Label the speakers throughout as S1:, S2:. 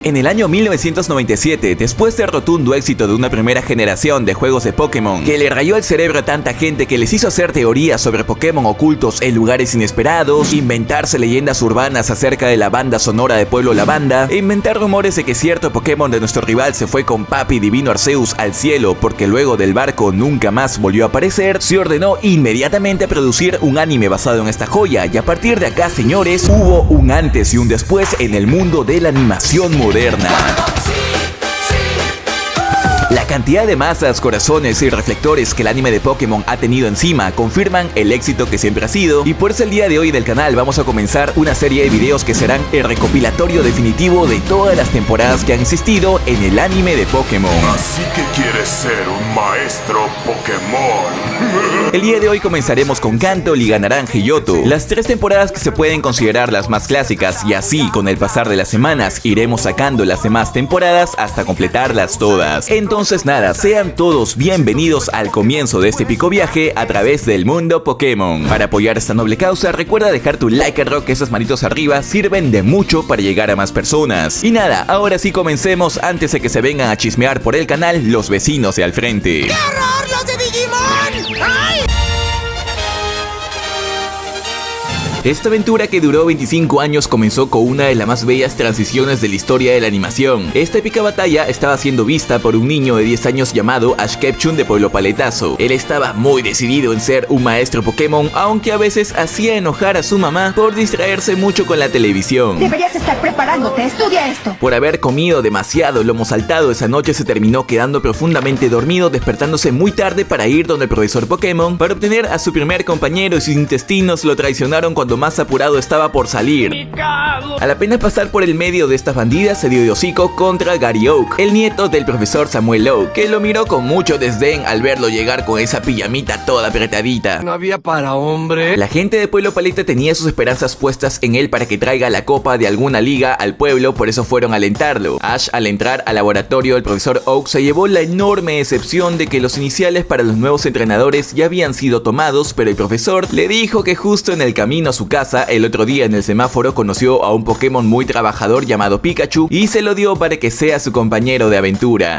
S1: En el año 1997, después del rotundo éxito de una primera generación de juegos de Pokémon que le rayó el cerebro a tanta gente que les hizo hacer teorías sobre Pokémon ocultos en lugares inesperados, inventarse leyendas urbanas acerca de la banda sonora de Pueblo Lavanda, e inventar rumores de que cierto Pokémon de nuestro rival se fue con Papi Divino Arceus al cielo porque luego del barco nunca más volvió a aparecer, se ordenó inmediatamente producir un anime basado en esta joya, y a partir de acá, señores, hubo un antes y un después en el mundo de la animación moderna. La cantidad de masas, corazones y reflectores que el anime de Pokémon ha tenido encima confirman el éxito que siempre ha sido, y por eso el día de hoy del canal vamos a comenzar una serie de videos que serán el recopilatorio definitivo de todas las temporadas que han existido en el anime de Pokémon.
S2: Así que quieres ser un maestro Pokémon.
S1: El día de hoy comenzaremos con Kanto, Liga Naranja y Yoto, las tres temporadas que se pueden considerar las más clásicas, y así con el pasar de las semanas iremos sacando las demás temporadas hasta completarlas todas. Entonces nada, sean todos bienvenidos al comienzo de este pico viaje a través del mundo Pokémon. Para apoyar esta noble causa, recuerda dejar tu like al rock, que esas manitos arriba sirven de mucho para llegar a más personas. Y nada, ahora sí comencemos antes de que se vengan a chismear por el canal los vecinos de al frente.
S3: ¡Qué horror, los de Digimon! ¡Ay!
S1: Esta aventura, que duró 25 años, comenzó con una de las más bellas transiciones de la historia de la animación. Esta épica batalla estaba siendo vista por un niño de 10 años llamado Ash Ketchum de Pueblo Paletazo. Él estaba muy decidido en ser un maestro Pokémon, aunque a veces hacía enojar a su mamá por distraerse mucho con la televisión.
S3: Deberías estar preparándote, estudia esto.
S1: Por haber comido demasiado lomo saltado esa noche, se terminó quedando profundamente dormido, despertándose muy tarde para ir donde el profesor Pokémon para obtener a su primer compañero, y sus intestinos lo traicionaron cuando más apurado estaba por salir. Al apenas pasar por el medio de estas bandidas, se dio de hocico contra Gary Oak, el nieto del profesor Samuel Oak, que lo miró con mucho desdén al verlo llegar con esa pijamita toda apretadita.
S4: No había para hombre.
S1: La gente de Pueblo Paleta tenía sus esperanzas puestas en él para que traiga la copa de alguna liga al pueblo, por eso fueron a alentarlo. Ash, al entrar al laboratorio del profesor Oak, se llevó la enorme decepción de que los iniciales para los nuevos entrenadores ya habían sido tomados, pero el profesor le dijo que justo en el camino a su casa, el otro día en el semáforo, conoció a un Pokémon muy trabajador llamado Pikachu y se lo dio para que sea su compañero de aventura.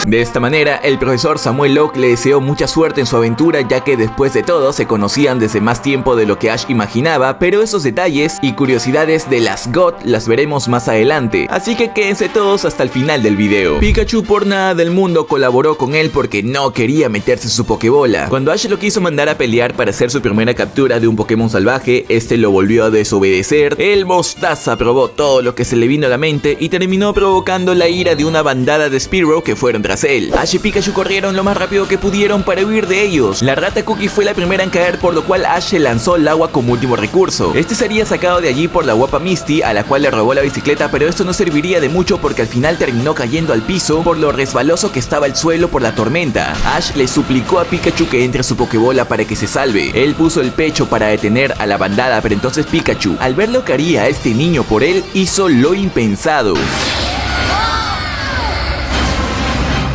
S1: De esta manera, el profesor Samuel Oak le deseó mucha suerte en su aventura, ya que después de todo se conocían desde más tiempo de lo que Ash imaginaba, pero esos detalles y curiosidades de las GOT las veremos más adelante, así que quédense todos hasta el final del video. Pikachu por nada del mundo colaboró con él porque no quería meterse en su Pokébola. Cuando Ash lo quiso mandar a pelear para hacer su primera captura de un Pokémon salvaje, este lo volvió a desobedecer. El mostaza probó todo lo que se le vino a la mente y terminó provocando la ira de una bandada de Spearow que fueron tras él. Ash y Pikachu corrieron lo más rápido que pudieron para huir de ellos. La rata Cookie fue la primera en caer, por lo cual Ash se lanzó al agua como último recurso. Este sería sacado de allí por la guapa Misty, a la cual le robó la bicicleta, pero esto no serviría de mucho porque al final terminó cayendo al piso por lo resbaloso que estaba el suelo por la tormenta. Ash le suplicó a Pikachu que entre a su Pokébola para que se salve. Él puso el pecho para detener a la bandada, pero entonces Pikachu, al ver lo que haría este niño por él, hizo lo impensado.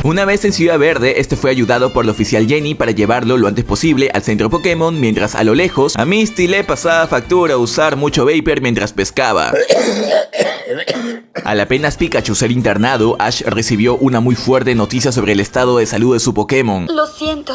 S1: Una vez en Ciudad Verde, este fue ayudado por la oficial Jenny para llevarlo lo antes posible al centro Pokémon, mientras a lo lejos a Misty le pasaba factura usar mucho Vapor mientras pescaba. Al apenas Pikachu ser internado, Ash recibió una muy fuerte noticia sobre el estado de salud de su Pokémon.
S5: Lo siento,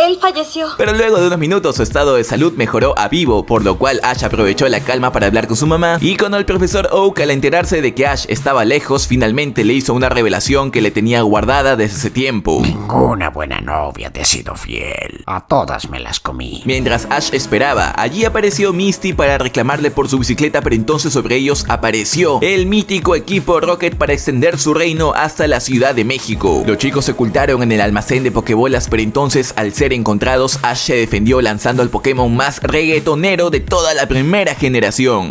S5: él falleció.
S1: Pero luego de unos minutos su estado de salud mejoró a vivo, por lo cual Ash aprovechó la calma para hablar con su mamá, y cuando el profesor Oak, al enterarse de que Ash estaba lejos, finalmente le hizo una revelación que le tenía guardada desde ese tiempo.
S6: Ninguna buena novia te ha sido fiel. A todas me las comí.
S1: Mientras Ash esperaba, allí apareció Misty para reclamarle por su bicicleta, pero entonces sobre ellos apareció el mítico equipo Rocket para extender su reino hasta la Ciudad de México. Los chicos se ocultaron en el almacén de Pokébolas, pero entonces al ser encontrados, Ash se defendió lanzando al Pokémon más reggaetonero de toda la primera generación.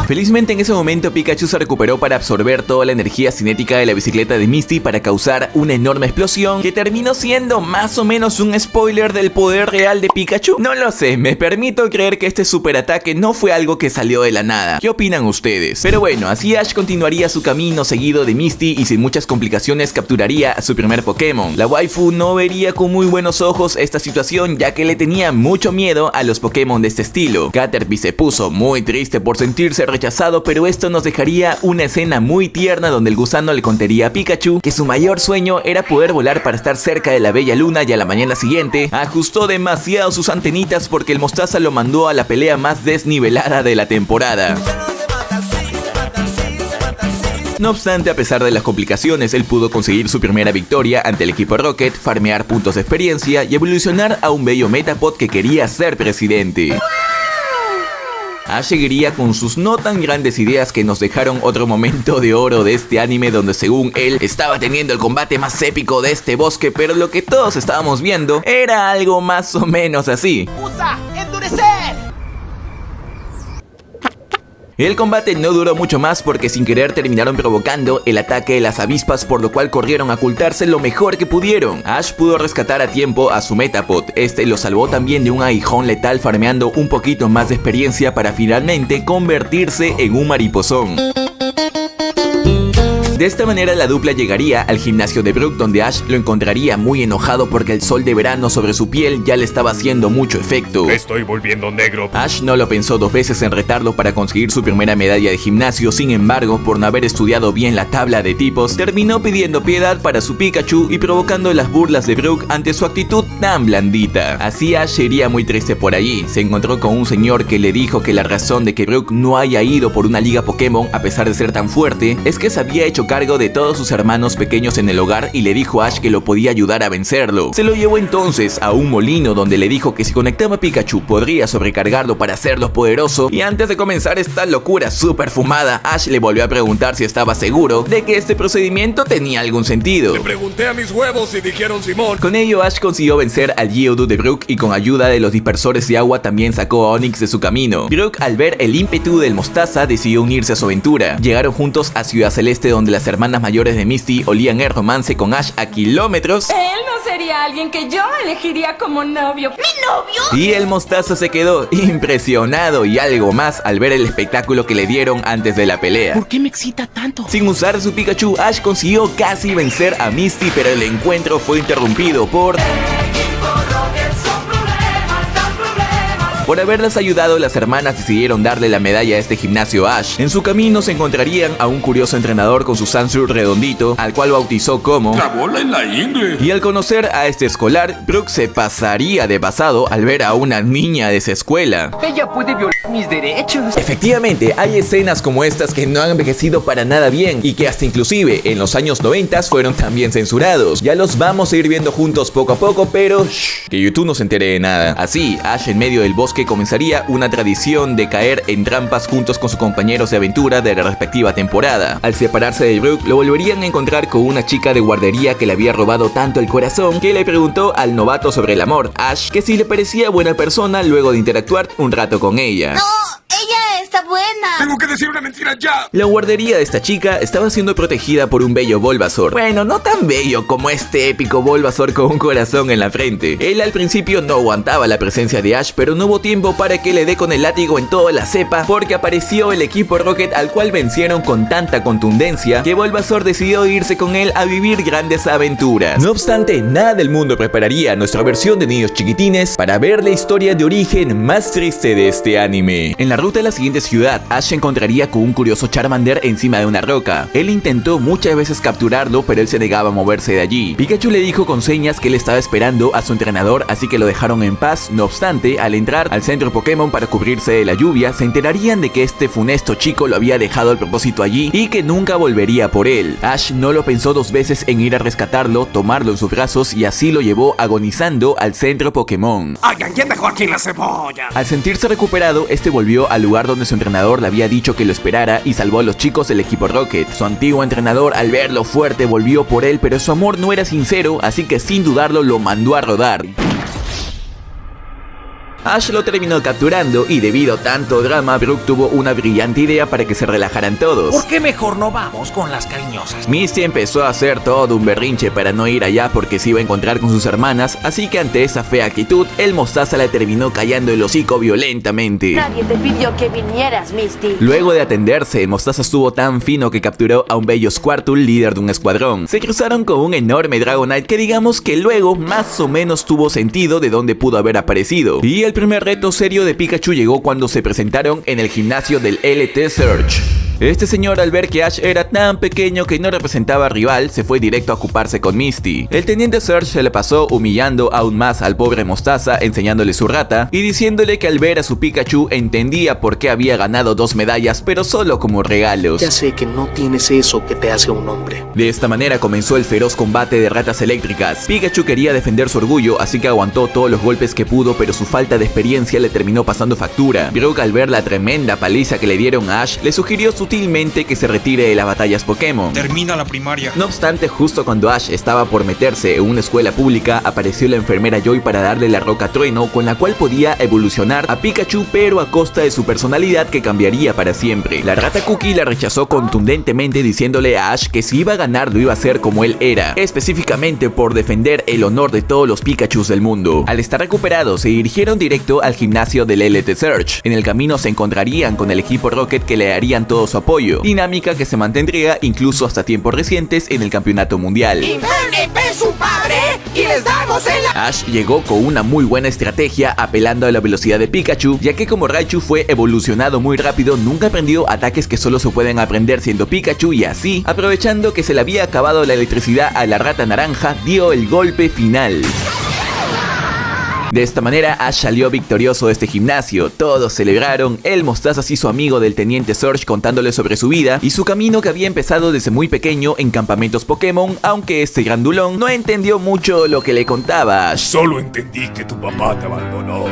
S1: Felizmente en ese momento Pikachu se recuperó para absorber toda la energía cinética de la bicicleta de Misty para causar una enorme explosión que terminó siendo más o menos un spoiler del poder real de Pikachu. No lo sé, me permito creer que este superataque no fue algo que salió de la nada. ¿Qué opinan ustedes? Pero bueno, así Ash continuaría su camino seguido de Misty y sin muchas complicaciones capturaría a su primer Pokémon. La waifu no vería con muy buenos ojos esta situación, ya que le tenía mucho miedo a los Pokémon de este estilo. Caterpie se puso muy triste por sentirse rechazado, pero esto nos dejaría una escena muy tierna donde el gusano le contaría a Pikachu que su mayor sueño era poder volar para estar cerca de la bella luna, y a la mañana siguiente ajustó demasiado sus antenitas porque el Mostaza lo mandó a la pelea más desnivelada de la temporada. No obstante, a pesar de las complicaciones, él pudo conseguir su primera victoria ante el equipo Rocket, farmear puntos de experiencia y evolucionar a un bello Metapod que quería ser presidente. Ash seguiría con sus no tan grandes ideas que nos dejaron otro momento de oro de este anime, donde según él estaba teniendo el combate más épico de este bosque, pero lo que todos estábamos viendo era algo más o menos así.
S3: ¡Usa endurecer!
S1: El combate no duró mucho más porque sin querer terminaron provocando el ataque de las avispas, por lo cual corrieron a ocultarse lo mejor que pudieron. Ash pudo rescatar a tiempo a su Metapod. Este lo salvó también de un aguijón letal, farmeando un poquito más de experiencia para finalmente convertirse en un mariposón. De esta manera la dupla llegaría al gimnasio de Brook, donde Ash lo encontraría muy enojado porque el sol de verano sobre su piel ya le estaba haciendo mucho efecto.
S2: Me estoy volviendo negro.
S1: Ash no lo pensó dos veces en retarlo para conseguir su primera medalla de gimnasio. Sin embargo, por no haber estudiado bien la tabla de tipos, terminó pidiendo piedad para su Pikachu y provocando las burlas de Brook ante su actitud tan blandita. Así Ash iría muy triste por allí. Se encontró con un señor que le dijo que la razón de que Brook no haya ido por una liga Pokémon a pesar de ser tan fuerte es que se había hecho cargo de todos sus hermanos pequeños en el hogar y le dijo a Ash que lo podía ayudar a vencerlo. Se lo llevó entonces a un molino donde le dijo que si conectaba a Pikachu podría sobrecargarlo para hacerlo poderoso, y antes de comenzar esta locura super fumada, Ash le volvió a preguntar si estaba seguro de que este procedimiento tenía algún sentido.
S2: Le pregunté a mis huevos y dijeron Simón.
S1: Con ello Ash consiguió vencer al Geodude de Brook y con ayuda de los dispersores de agua también sacó a Onix de su camino. Brook, al ver el ímpetu del Mostaza, decidió unirse a su aventura. Llegaron juntos a Ciudad Celeste, donde las hermanas mayores de Misty olían el romance con Ash a kilómetros.
S4: Él no sería alguien que yo elegiría como novio.
S3: ¿Mi novio?
S1: Y el Mostaza se quedó impresionado y algo más al ver el espectáculo que le dieron antes de la pelea.
S7: ¿Por qué me excita tanto?
S1: Sin usar su Pikachu, Ash consiguió casi vencer a Misty, pero el encuentro fue interrumpido por haberlas ayudado. Las hermanas decidieron darle la medalla a este gimnasio a Ash. En su camino se encontrarían a un curioso entrenador con su Sansur redondito, al cual bautizó como
S2: La bola en la ingle.
S1: Y al conocer a este escolar, Brook se pasaría de pasado al ver a una niña de esa escuela.
S7: Ella puede violar mis derechos.
S1: Efectivamente, hay escenas como estas que no han envejecido para nada bien y que hasta inclusive en los años 90 fueron también censurados. Ya los vamos a ir viendo juntos poco a poco, pero que YouTube no se entere de nada. Así, Ash en medio del bosque comenzaría una tradición de caer en trampas juntos con sus compañeros de aventura de la respectiva temporada. Al separarse de Brook, lo volverían a encontrar con una chica de guardería que le había robado tanto el corazón que le preguntó al novato sobre el amor, Ash, que si le parecía buena persona luego de interactuar un rato con ella.
S3: No, ella está buena.
S2: Tengo que decir una mentira ya.
S1: La guardería de esta chica estaba siendo protegida por un bello Bulbasaur. Bueno, no tan bello como este épico Bulbasaur con un corazón en la frente. Él al principio no aguantaba la presencia de Ash, pero no hubo tiempo para que le dé con el látigo en toda la cepa, porque apareció el equipo Rocket, al cual vencieron con tanta contundencia que Bulbasaur decidió irse con él a vivir grandes aventuras. No obstante, nada del mundo prepararía nuestra versión de Niños Chiquitines para ver la historia de origen más triste de este anime. En la ruta a la siguiente ciudad, Ash se encontraría con un curioso Charmander encima de una roca. Él intentó muchas veces capturarlo, pero él se negaba a moverse de allí. Pikachu le dijo con señas que él estaba esperando a su entrenador, así que lo dejaron en paz. No obstante, al entrar al centro Pokémon para cubrirse de la lluvia, se enterarían de que este funesto chico lo había dejado al propósito allí y que nunca volvería por él. Ash no lo pensó dos veces en ir a rescatarlo, tomarlo en sus brazos y así lo llevó agonizando al centro Pokémon.
S7: Oigan, ¿quién dejó aquí la cebolla?
S1: Al sentirse recuperado, este volvió al lugar donde su entrenador le había dicho que lo esperara y salvó a los chicos del equipo Rocket. Su antiguo entrenador, al verlo fuerte, volvió por él, pero su amor no era sincero, así que sin dudarlo lo mandó a rodar. Ash lo terminó capturando y debido a tanto drama, Brook tuvo una brillante idea para que se relajaran todos.
S7: ¿Por qué mejor no vamos con las cariñosas?
S1: Misty empezó a hacer todo un berrinche para no ir allá porque se iba a encontrar con sus hermanas, así que ante esa fea actitud, el Mostaza le terminó callando el hocico violentamente.
S8: Nadie te pidió que vinieras, Misty.
S1: Luego de atenderse, el Mostaza estuvo tan fino que capturó a un bello Squirtle, líder de un escuadrón. Se cruzaron con un enorme Dragonite que digamos que luego más o menos tuvo sentido de dónde pudo haber aparecido. Y el El primer reto serio de Pikachu llegó cuando se presentaron en el gimnasio del LT Search. Este señor, al ver que Ash era tan pequeño que no representaba rival, se fue directo a ocuparse con Misty. El teniente Surge se le pasó humillando aún más al pobre Mostaza, enseñándole su rata y diciéndole que al ver a su Pikachu entendía por qué había ganado 2 medallas, pero solo como regalos.
S9: Ya sé que no tienes eso que te hace un hombre.
S1: De esta manera comenzó el feroz combate de ratas eléctricas. Pikachu quería defender su orgullo, así que aguantó todos los golpes que pudo, pero su falta de experiencia le terminó pasando factura. Brock, al ver la tremenda paliza que le dieron a Ash, le sugirió sutilmente que se retire de las batallas Pokémon.
S10: Termina la primaria.
S1: No obstante, justo cuando Ash estaba por meterse en una escuela pública, apareció la enfermera Joy para darle la roca trueno con la cual podía evolucionar a Pikachu, pero a costa de su personalidad que cambiaría para siempre. La rata Cookie la rechazó contundentemente, diciéndole a Ash que si iba a ganar lo iba a hacer como él era, específicamente por defender el honor de todos los Pikachus del mundo. Al estar recuperados, se dirigieron directo al gimnasio del LT Search. En el camino se encontrarían con el equipo Rocket, que le darían todo su apoyo, dinámica que se mantendría incluso hasta tiempos recientes en el campeonato mundial. Ash llegó con una muy buena estrategia, apelando a la velocidad de Pikachu, ya que como Raichu fue evolucionado muy rápido, nunca aprendió ataques que solo se pueden aprender siendo Pikachu, y así, aprovechando que se le había acabado la electricidad a la rata naranja, dio el golpe final. De esta manera, Ash salió victorioso de este gimnasio. Todos celebraron. El Mostaza se hizo amigo del teniente Surge, contándole sobre su vida y su camino que había empezado desde muy pequeño en campamentos Pokémon, aunque este grandulón no entendió mucho lo que le contaba Ash.
S2: Solo entendí que tu papá te abandonó.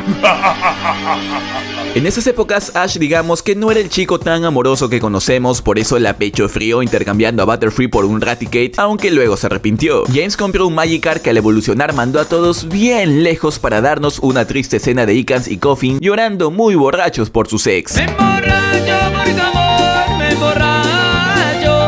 S1: En esas épocas, Ash, digamos que no era el chico tan amoroso que conocemos, por eso la pecho frío intercambiando a Butterfree por un Raticate, aunque luego se arrepintió. James compró un Magikarp que al evolucionar mandó a todos bien lejos para darnos una triste escena de Ekans y Koffing llorando muy borrachos por sus ex.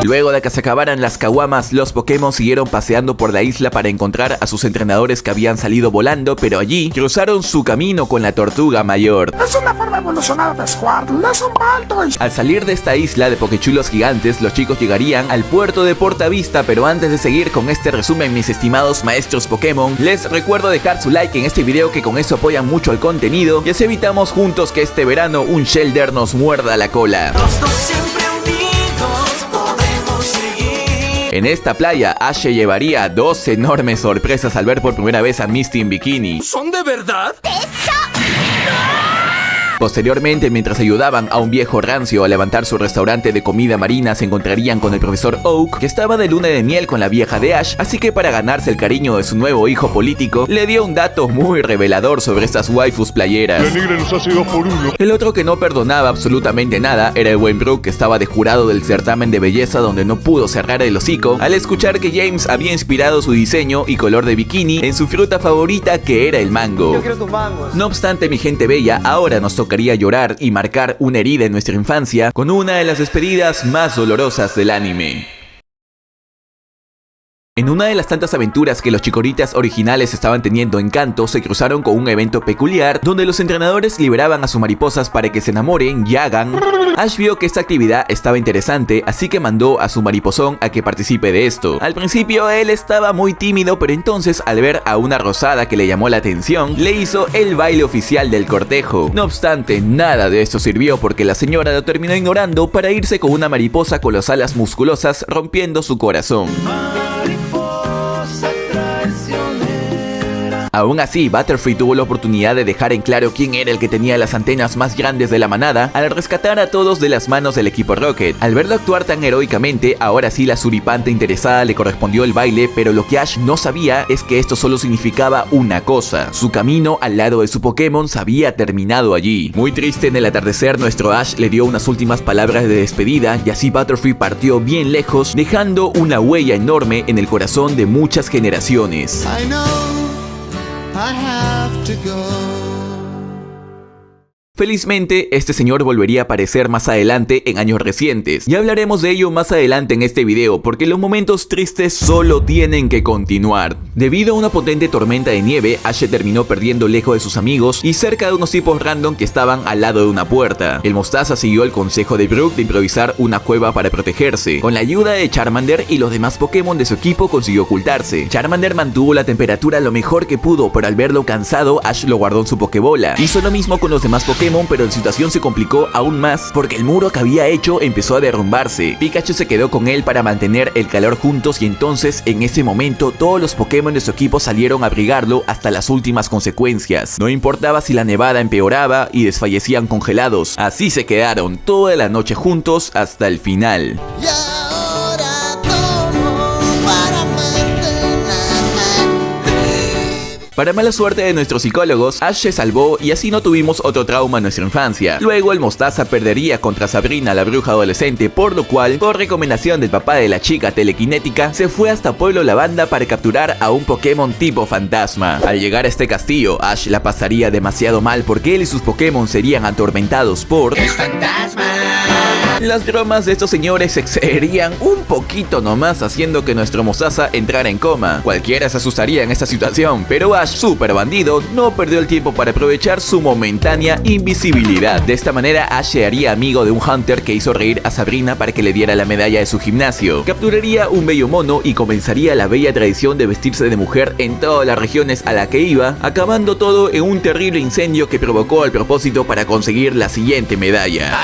S1: Luego de que se acabaran las caguamas, los Pokémon siguieron paseando por la isla para encontrar a sus entrenadores que habían salido volando, pero allí cruzaron su camino con la tortuga mayor.
S9: Es una forma evolucionada de Squirtle, es un palto.
S1: Al salir de esta isla de Pokéchulos gigantes, los chicos llegarían al puerto de Portavista, pero antes de seguir con este resumen, mis estimados maestros Pokémon, les recuerdo dejar su like en este video, que con eso apoyan mucho al contenido y así evitamos juntos que este verano un Shelder nos muerda la cola. En esta playa, Ash se llevaría 2 enormes sorpresas al ver por primera vez a Misty en bikini.
S7: ¿Son de verdad?
S1: Posteriormente, mientras ayudaban a un viejo rancio a levantar su restaurante de comida marina, se encontrarían con el profesor Oak, que estaba de luna de miel con la vieja de Ash, así que para ganarse el cariño de su nuevo hijo político, le dio un dato muy revelador sobre estas waifus playeras.
S2: La negra nos hace 2 por 1.
S1: El otro que no perdonaba absolutamente nada era el buen Brook, que estaba de jurado del certamen de belleza, donde no pudo cerrar el hocico al escuchar que James había inspirado su diseño y color de bikini en su fruta favorita, que era el mango.
S3: Yo quiero tus mangos.
S1: No obstante, mi gente bella, ahora nos tocaría llorar y marcar una herida en nuestra infancia con una de las despedidas más dolorosas del anime. En una de las tantas aventuras que los Chicoritas originales estaban teniendo en Kanto, se cruzaron con un evento peculiar donde los entrenadores liberaban a sus mariposas para que se enamoren y hagan. Ash vio que esta actividad estaba interesante, así que mandó a su mariposón a que participe de esto. Al principio él estaba muy tímido, pero entonces al ver a una rosada que le llamó la atención, le hizo el baile oficial del cortejo. No obstante, nada de esto sirvió, porque la señora lo terminó ignorando para irse con una mariposa con las alas musculosas, rompiendo su corazón. Aún así, Butterfree tuvo la oportunidad de dejar en claro quién era el que tenía las antenas más grandes de la manada al rescatar a todos de las manos del equipo Rocket. Al verlo actuar tan heroicamente, ahora sí la suripanta interesada le correspondió el baile, pero lo que Ash no sabía es que esto solo significaba una cosa: su camino al lado de su Pokémon se había terminado allí. Muy triste, en el atardecer, nuestro Ash le dio unas últimas palabras de despedida y así Butterfree partió bien lejos, dejando una huella enorme en el corazón de muchas generaciones.
S11: I know I have to go.
S1: Felizmente, este señor volvería a aparecer más adelante en años recientes, y hablaremos de ello más adelante en este video, porque los momentos tristes solo tienen que continuar. Debido a una potente tormenta de nieve, Ash terminó perdiendo lejos de sus amigos y cerca de unos tipos random que estaban al lado de una puerta. El Mostaza siguió el consejo de Brook de improvisar una cueva para protegerse. Con la ayuda de Charmander y los demás Pokémon de su equipo consiguió ocultarse. Charmander mantuvo la temperatura lo mejor que pudo, pero al verlo cansado, Ash lo guardó en su Pokébola. Hizo lo mismo con los demás Pokémon, pero la situación se complicó aún más porque el muro que había hecho empezó a derrumbarse. Pikachu se quedó con él para mantener el calor juntos y entonces en ese momento todos los Pokémon de su equipo salieron a abrigarlo hasta las últimas consecuencias. No importaba si la nevada empeoraba y desfallecían congelados, así se quedaron toda la noche juntos hasta el final. Para mala suerte de nuestros psicólogos, Ash se salvó y así no tuvimos otro trauma en nuestra infancia. Luego el Mostaza perdería contra Sabrina, la bruja adolescente, por lo cual, por recomendación del papá de la chica telequinética, se fue hasta Pueblo Lavanda para capturar a un Pokémon tipo fantasma. Al llegar a este castillo, Ash la pasaría demasiado mal porque él y sus Pokémon serían atormentados por ¡el fantasma! Las bromas de estos señores se excederían un poquito nomás, haciendo que nuestro Mostaza entrara en coma. Cualquiera se asustaría en esta situación, pero Ash, super bandido, no perdió el tiempo para aprovechar su momentánea invisibilidad. De esta manera, Ash se haría amigo de un Hunter que hizo reír a Sabrina para que le diera la medalla de su gimnasio. Capturaría un bello mono y comenzaría la bella tradición de vestirse de mujer en todas las regiones a la que iba, acabando todo en un terrible incendio que provocó al propósito para conseguir la siguiente medalla.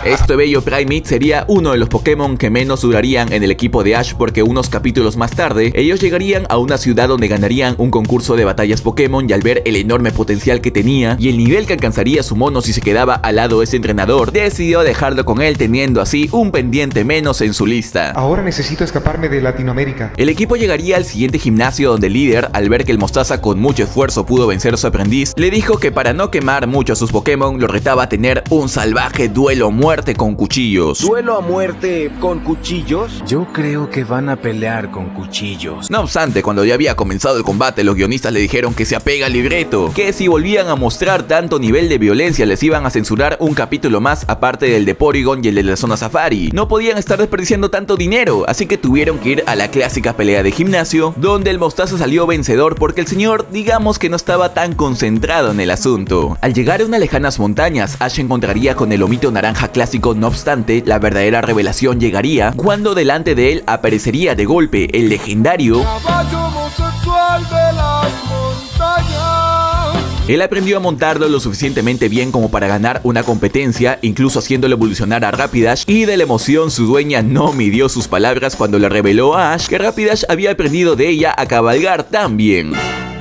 S1: Este bello Primeape sería uno de los Pokémon que menos durarían en el equipo de Ash, porque unos capítulos más tarde, ellos llegarían a una ciudad donde ganarían un concurso de batallas Pokémon, y al ver el enorme potencial que tenía y el nivel que alcanzaría su mono si se quedaba al lado de ese entrenador, decidió dejarlo con él, teniendo así un pendiente menos en su lista.
S10: Ahora necesito escaparme de Latinoamérica.
S1: El equipo llegaría al siguiente gimnasio donde el líder, al ver que el Mostaza con mucho esfuerzo pudo vencer a su aprendiz, le dijo que para no quemar mucho a sus Pokémon, lo retaba a tener un salvaje duelo a muerte con cuchillos.
S11: ¿Duelo a muerte con cuchillos? Yo creo que van a pelear con cuchillos.
S1: No obstante, cuando ya había comenzado el combate, los guionistas le dijeron que se apega al libreto, que si volvían a mostrar tanto nivel de violencia les iban a censurar un capítulo más, aparte del de Porygon y el de la zona Safari. No podían estar desperdiciando tanto dinero, así que tuvieron que ir a la clásica pelea de gimnasio, donde el Mostaza salió vencedor porque el señor, digamos que no estaba tan concentrado en el asunto. Al llegar a unas lejanas montañas, Ash encontraría con el lomito naranja clásico. No obstante, la verdadera revelación llegaría cuando delante de él aparecería de golpe el legendario caballo homosexual de las montañas. Él aprendió a montarlo lo suficientemente bien como para ganar una competencia, incluso haciéndolo evolucionar a Rapidash, y de la emoción su dueña no midió sus palabras cuando le reveló a Ash que Rapidash había aprendido de ella a cabalgar tan bien.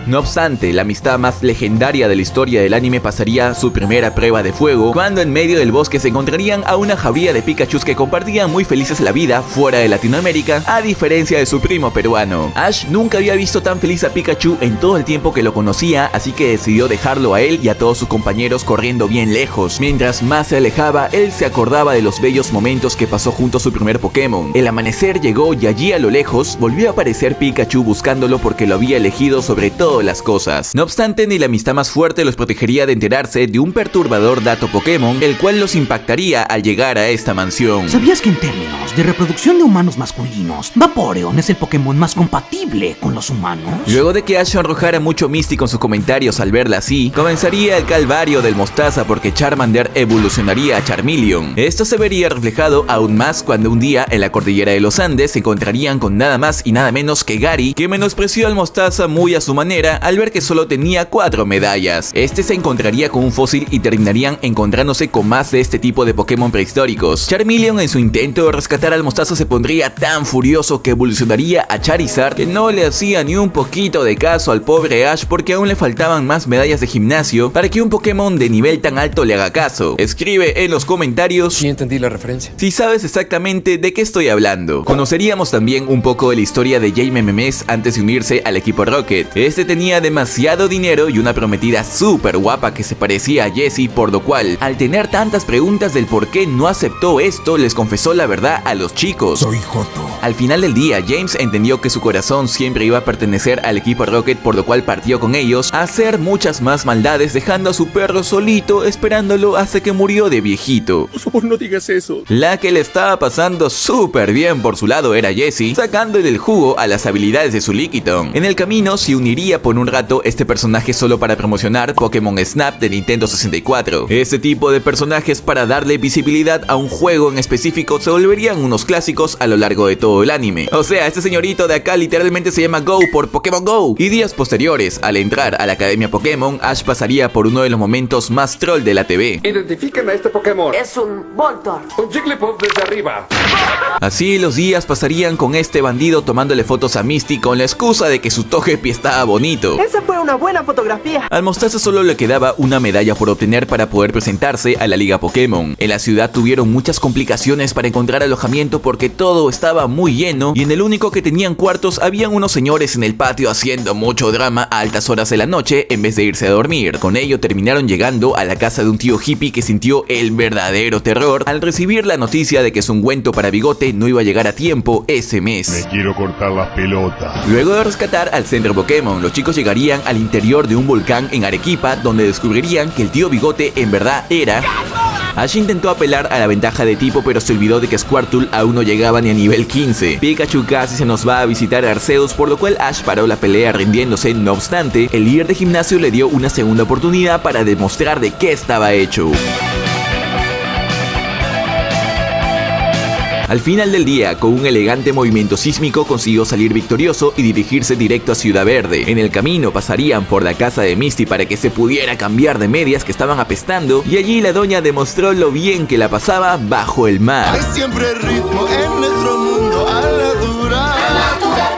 S1: No obstante, la amistad más legendaria de la historia del anime pasaría su primera prueba de fuego, cuando en medio del bosque se encontrarían a una jauría de Pikachus que compartían muy felices la vida fuera de Latinoamérica, a diferencia de su primo peruano. Ash nunca había visto tan feliz a Pikachu en todo el tiempo que lo conocía, así que decidió dejarlo a él y a todos sus compañeros corriendo bien lejos. Mientras más se alejaba, él se acordaba de los bellos momentos que pasó junto a su primer Pokémon. El amanecer llegó y allí a lo lejos volvió a aparecer Pikachu buscándolo porque lo había elegido sobre todo las cosas. No obstante, ni la amistad más fuerte los protegería de enterarse de un perturbador dato Pokémon, el cual los impactaría al llegar a esta mansión.
S12: ¿Sabías que en términos de reproducción de humanos masculinos, Vaporeon es el Pokémon más compatible con los humanos?
S1: Luego de que Ash arrojara mucho místico en sus comentarios al verla así, comenzaría el calvario del Mostaza porque Charmander evolucionaría a Charmeleon. Esto se vería reflejado aún más cuando un día en la cordillera de los Andes se encontrarían con nada más y nada menos que Gary, que menospreció al Mostaza muy a su manera al ver que solo tenía 4 medallas. Este se encontraría con un fósil y terminarían encontrándose con más de este tipo de Pokémon prehistóricos. Charmeleon, en su intento de rescatar al Mostaza, se pondría tan furioso que evolucionaría a Charizard, que no le hacía ni un poquito de caso al pobre Ash porque aún le faltaban más medallas de gimnasio para que un Pokémon de nivel tan alto le haga caso. Escribe en los comentarios
S11: si entendí la referencia,
S1: si sabes exactamente de qué estoy hablando. Conoceríamos también un poco de la historia de Jaime Memes antes de unirse al equipo Rocket. Este tenía demasiado dinero y una prometida súper guapa que se parecía a Jessie, por lo cual, al tener tantas preguntas del por qué no aceptó esto, les confesó la verdad a los chicos.
S2: Soy joto.
S1: Al final del día, James entendió que su corazón siempre iba a pertenecer al equipo Rocket, por lo cual partió con ellos a hacer muchas más maldades, dejando a su perro solito esperándolo hasta que murió de viejito.
S2: Por favor, no digas eso.
S1: La que le estaba pasando súper bien por su lado era Jessie, sacándole el jugo a las habilidades de su Lickitung. En el camino se uniría por un rato este personaje solo para promocionar Pokémon Snap de Nintendo 64. Este tipo de personajes, para darle visibilidad a un juego en específico, se volverían unos clásicos a lo largo de todo el anime. O sea, este señorito de acá literalmente se llama Go por Pokémon Go. Y días posteriores, al entrar a la Academia Pokémon, Ash pasaría por uno de los momentos más troll de la TV.
S7: Identifiquen a este Pokémon.
S8: Es un Voltorb.
S7: Un Jigglypuff desde arriba.
S1: Así los días pasarían con este bandido tomándole fotos a Misty con la excusa de que su Togepi estaba bonito.
S3: Esa fue una buena fotografía.
S1: Al mostaza solo le quedaba una medalla por obtener para poder presentarse a la Liga Pokémon. En la ciudad tuvieron muchas complicaciones para encontrar alojamiento porque todo estaba muy lleno y en el único que tenían cuartos habían unos señores en el patio haciendo mucho drama a altas horas de la noche en vez de irse a dormir. Con ello terminaron llegando a la casa de un tío hippie que sintió el verdadero terror al recibir la noticia de que su ungüento para bigote no iba a llegar a tiempo ese mes.
S2: Me quiero cortar las pelotas.
S1: Luego de rescatar al centro Pokémon, los chicos llegarían al interior de un volcán en Arequipa, donde descubrirían que el tío Bigote en verdad era... Ash intentó apelar a la ventaja de tipo, pero se olvidó de que Squirtle aún no llegaba ni a nivel 15. Pikachu casi se nos va a visitar a Arceus, por lo cual Ash paró la pelea rindiéndose. No obstante, el líder de gimnasio le dio una segunda oportunidad para demostrar de qué estaba hecho. Al final del día, con un elegante movimiento sísmico, consiguió salir victorioso y dirigirse directo a Ciudad Verde. En el camino pasarían por la casa de Misty para que se pudiera cambiar de medias que estaban apestando, y allí la doña demostró lo bien que la pasaba bajo el mar.
S2: Hay siempre ritmo en nuestro mundo a la dura.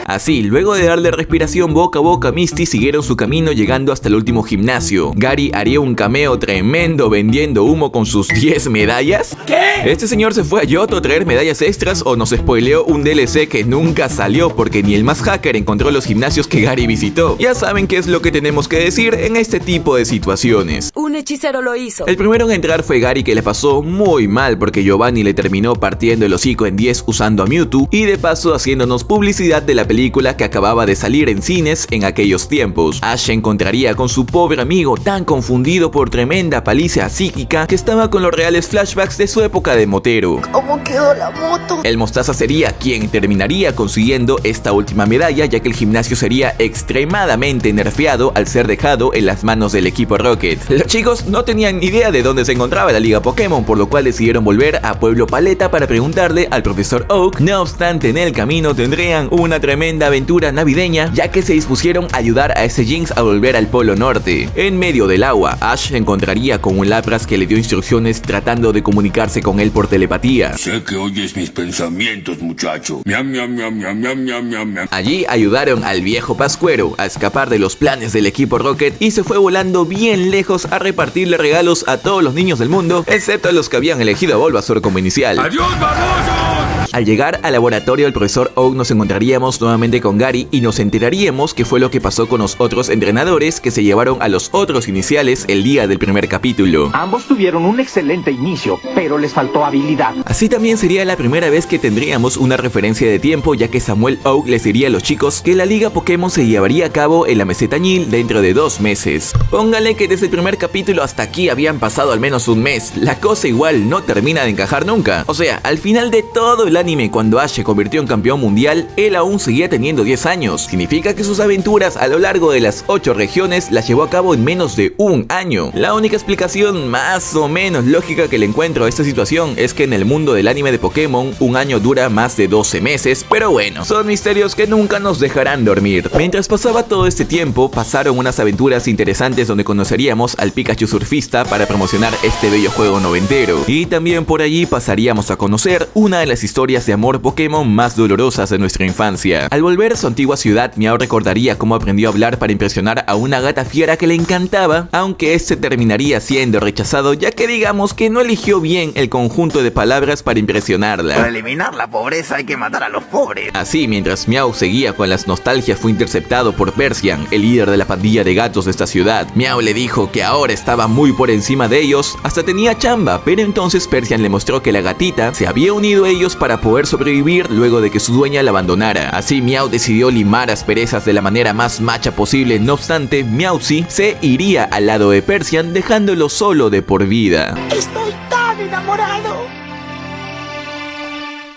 S1: Así, luego de darle respiración boca a boca a Misty, siguieron su camino llegando hasta el último gimnasio. Gary haría un cameo tremendo vendiendo humo con sus 10 medallas. ¿Qué? Este señor se fue a Yoto a traer medallas extras o nos spoileó un DLC que nunca salió porque ni el más hacker encontró los gimnasios que Gary visitó. Ya saben qué es lo que tenemos que decir en este tipo de situaciones.
S4: Un hechicero lo hizo.
S1: El primero en entrar fue Gary, que le pasó muy mal porque Giovanni le terminó partiendo el hocico en 10 usando a Mewtwo y de paso haciéndonos publicidad de la película que acababa de salir en cines en aquellos tiempos. Ash se encontraría con su pobre amigo tan confundido por tremenda paliza psíquica que estaba con los reales flashbacks de su época de motero.
S3: ¿Cómo quedó la moto?
S1: El mostaza sería quien terminaría consiguiendo esta última medalla, ya que el gimnasio sería extremadamente nerfeado al ser dejado en las manos del equipo Rocket. Los chicos no tenían idea de dónde se encontraba la Liga Pokémon, por lo cual decidieron volver a Pueblo Paleta para preguntarle al profesor Oak. No obstante, en el camino tendrían una tremenda aventura navideña, ya que se dispusieron a ayudar a ese Jinx a volver al Polo Norte. En medio del agua, Ash se encontraría con un Lapras que le dio instrucciones tratando de comunicarse con él por telepatía.
S2: Sé que oyes mis pensamientos, muchacho. Miam, miam, miam, miam, miam, miam, miam, miam.
S1: Allí ayudaron al viejo Pascuero a escapar de los planes del equipo Rocket y se fue volando bien lejos a repartirle regalos a todos los niños del mundo, excepto a los que habían elegido a Bulbasaur como inicial.
S2: ¡Adiós, babosos!
S1: Al llegar al laboratorio del profesor Oak nos encontraríamos nuevamente con Gary y nos enteraríamos qué fue lo que pasó con los otros entrenadores que se llevaron a los otros iniciales el día del primer capítulo.
S12: Ambos tuvieron un excelente inicio, pero les faltó habilidad.
S1: Así también sería la primera vez que tendríamos una referencia de tiempo, ya que Samuel Oak les diría a los chicos que la Liga Pokémon se llevaría a cabo en la meseta Nil dentro de 2 meses. Póngale que desde el primer capítulo hasta aquí habían pasado al menos un mes. La cosa igual no termina de encajar nunca. O sea, al final de todo el anime, cuando Ash se convirtió en campeón mundial, él aún seguía teniendo 10 años. Significa que sus aventuras a lo largo de las 8 regiones las llevó a cabo en menos de un año. La única explicación más o menos lógica que le encuentro a esta situación es que en el mundo del anime de Pokémon, un año dura más de 12 meses, pero bueno, son misterios que nunca nos dejarán dormir. Mientras pasaba todo este tiempo, pasaron unas aventuras interesantes donde conoceríamos al Pikachu surfista para promocionar este bello juego noventero. Y también por allí pasaríamos a conocer una de las historias historias de amor Pokémon más dolorosas de nuestra infancia. Al volver a su antigua ciudad, Meow recordaría cómo aprendió a hablar para impresionar a una gata fiera que le encantaba, aunque este terminaría siendo rechazado, ya que digamos que no eligió bien el conjunto de palabras para impresionarla.
S13: Para eliminar la pobreza hay que matar a los pobres.
S1: Así, mientras Meow seguía con las nostalgias, fue interceptado por Persian, el líder de la pandilla de gatos de esta ciudad. Meow le dijo que ahora estaba muy por encima de ellos, hasta tenía chamba, pero entonces Persian le mostró que la gatita se había unido a ellos para poder sobrevivir luego de que su dueña la abandonara. Así Meow decidió limar asperezas de la manera más macha posible. No obstante, Meowsy se iría al lado de Persian, dejándolo solo de por vida.
S9: Estoy tan enamorado.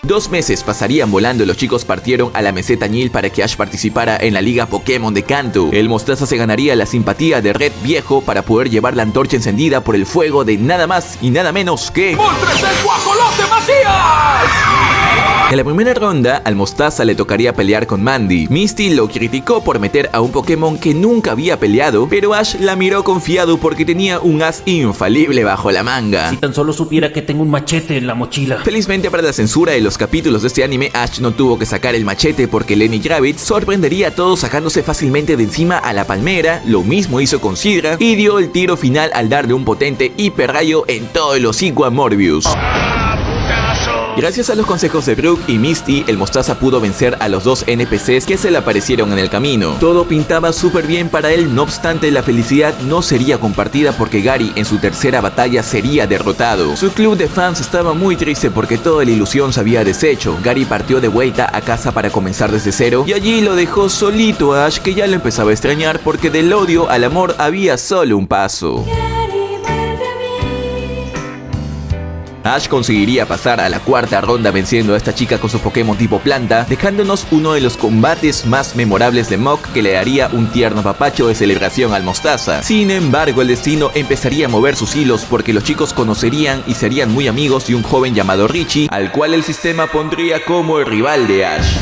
S1: 2 meses pasarían volando y los chicos partieron a la meseta Nil para que Ash participara en la Liga Pokémon de Kanto. El Mostaza se ganaría la simpatía de Red Viejo para poder llevar la antorcha encendida por el fuego de nada más y nada menos que...
S2: ¡Moltres del Guajolote Macías!
S1: En la primera ronda, al Mostaza le tocaría pelear con Mandy. Misty lo criticó por meter a un Pokémon que nunca había peleado, pero Ash la miró confiado porque tenía un as infalible bajo la manga.
S12: Si tan solo supiera que tengo un machete en la mochila.
S1: Felizmente para la censura de los capítulos de este anime, Ash no tuvo que sacar el machete porque Lenny Kravitz sorprendería a todos sacándose fácilmente de encima a la palmera. Lo mismo hizo con Sidra y dio el tiro final al darle un potente hiper rayo en todo el hocico a Morbius. Gracias a los consejos de Brook y Misty, el Mostaza pudo vencer a los 2 NPCs que se le aparecieron en el camino. Todo pintaba súper bien para él, no obstante la felicidad no sería compartida porque Gary en su tercera batalla sería derrotado. Su club de fans estaba muy triste porque toda la ilusión se había deshecho. Gary partió de vuelta a casa para comenzar desde cero y allí lo dejó solito a Ash, que ya lo empezaba a extrañar porque del odio al amor había solo un paso. Ash conseguiría pasar a la cuarta ronda venciendo a esta chica con su Pokémon tipo planta, dejándonos uno de los combates más memorables de Muk, que le daría un tierno papacho de celebración al Mostaza. Sin embargo, el destino empezaría a mover sus hilos porque los chicos conocerían y serían muy amigos de un joven llamado Richie, al cual el sistema pondría como el rival de Ash.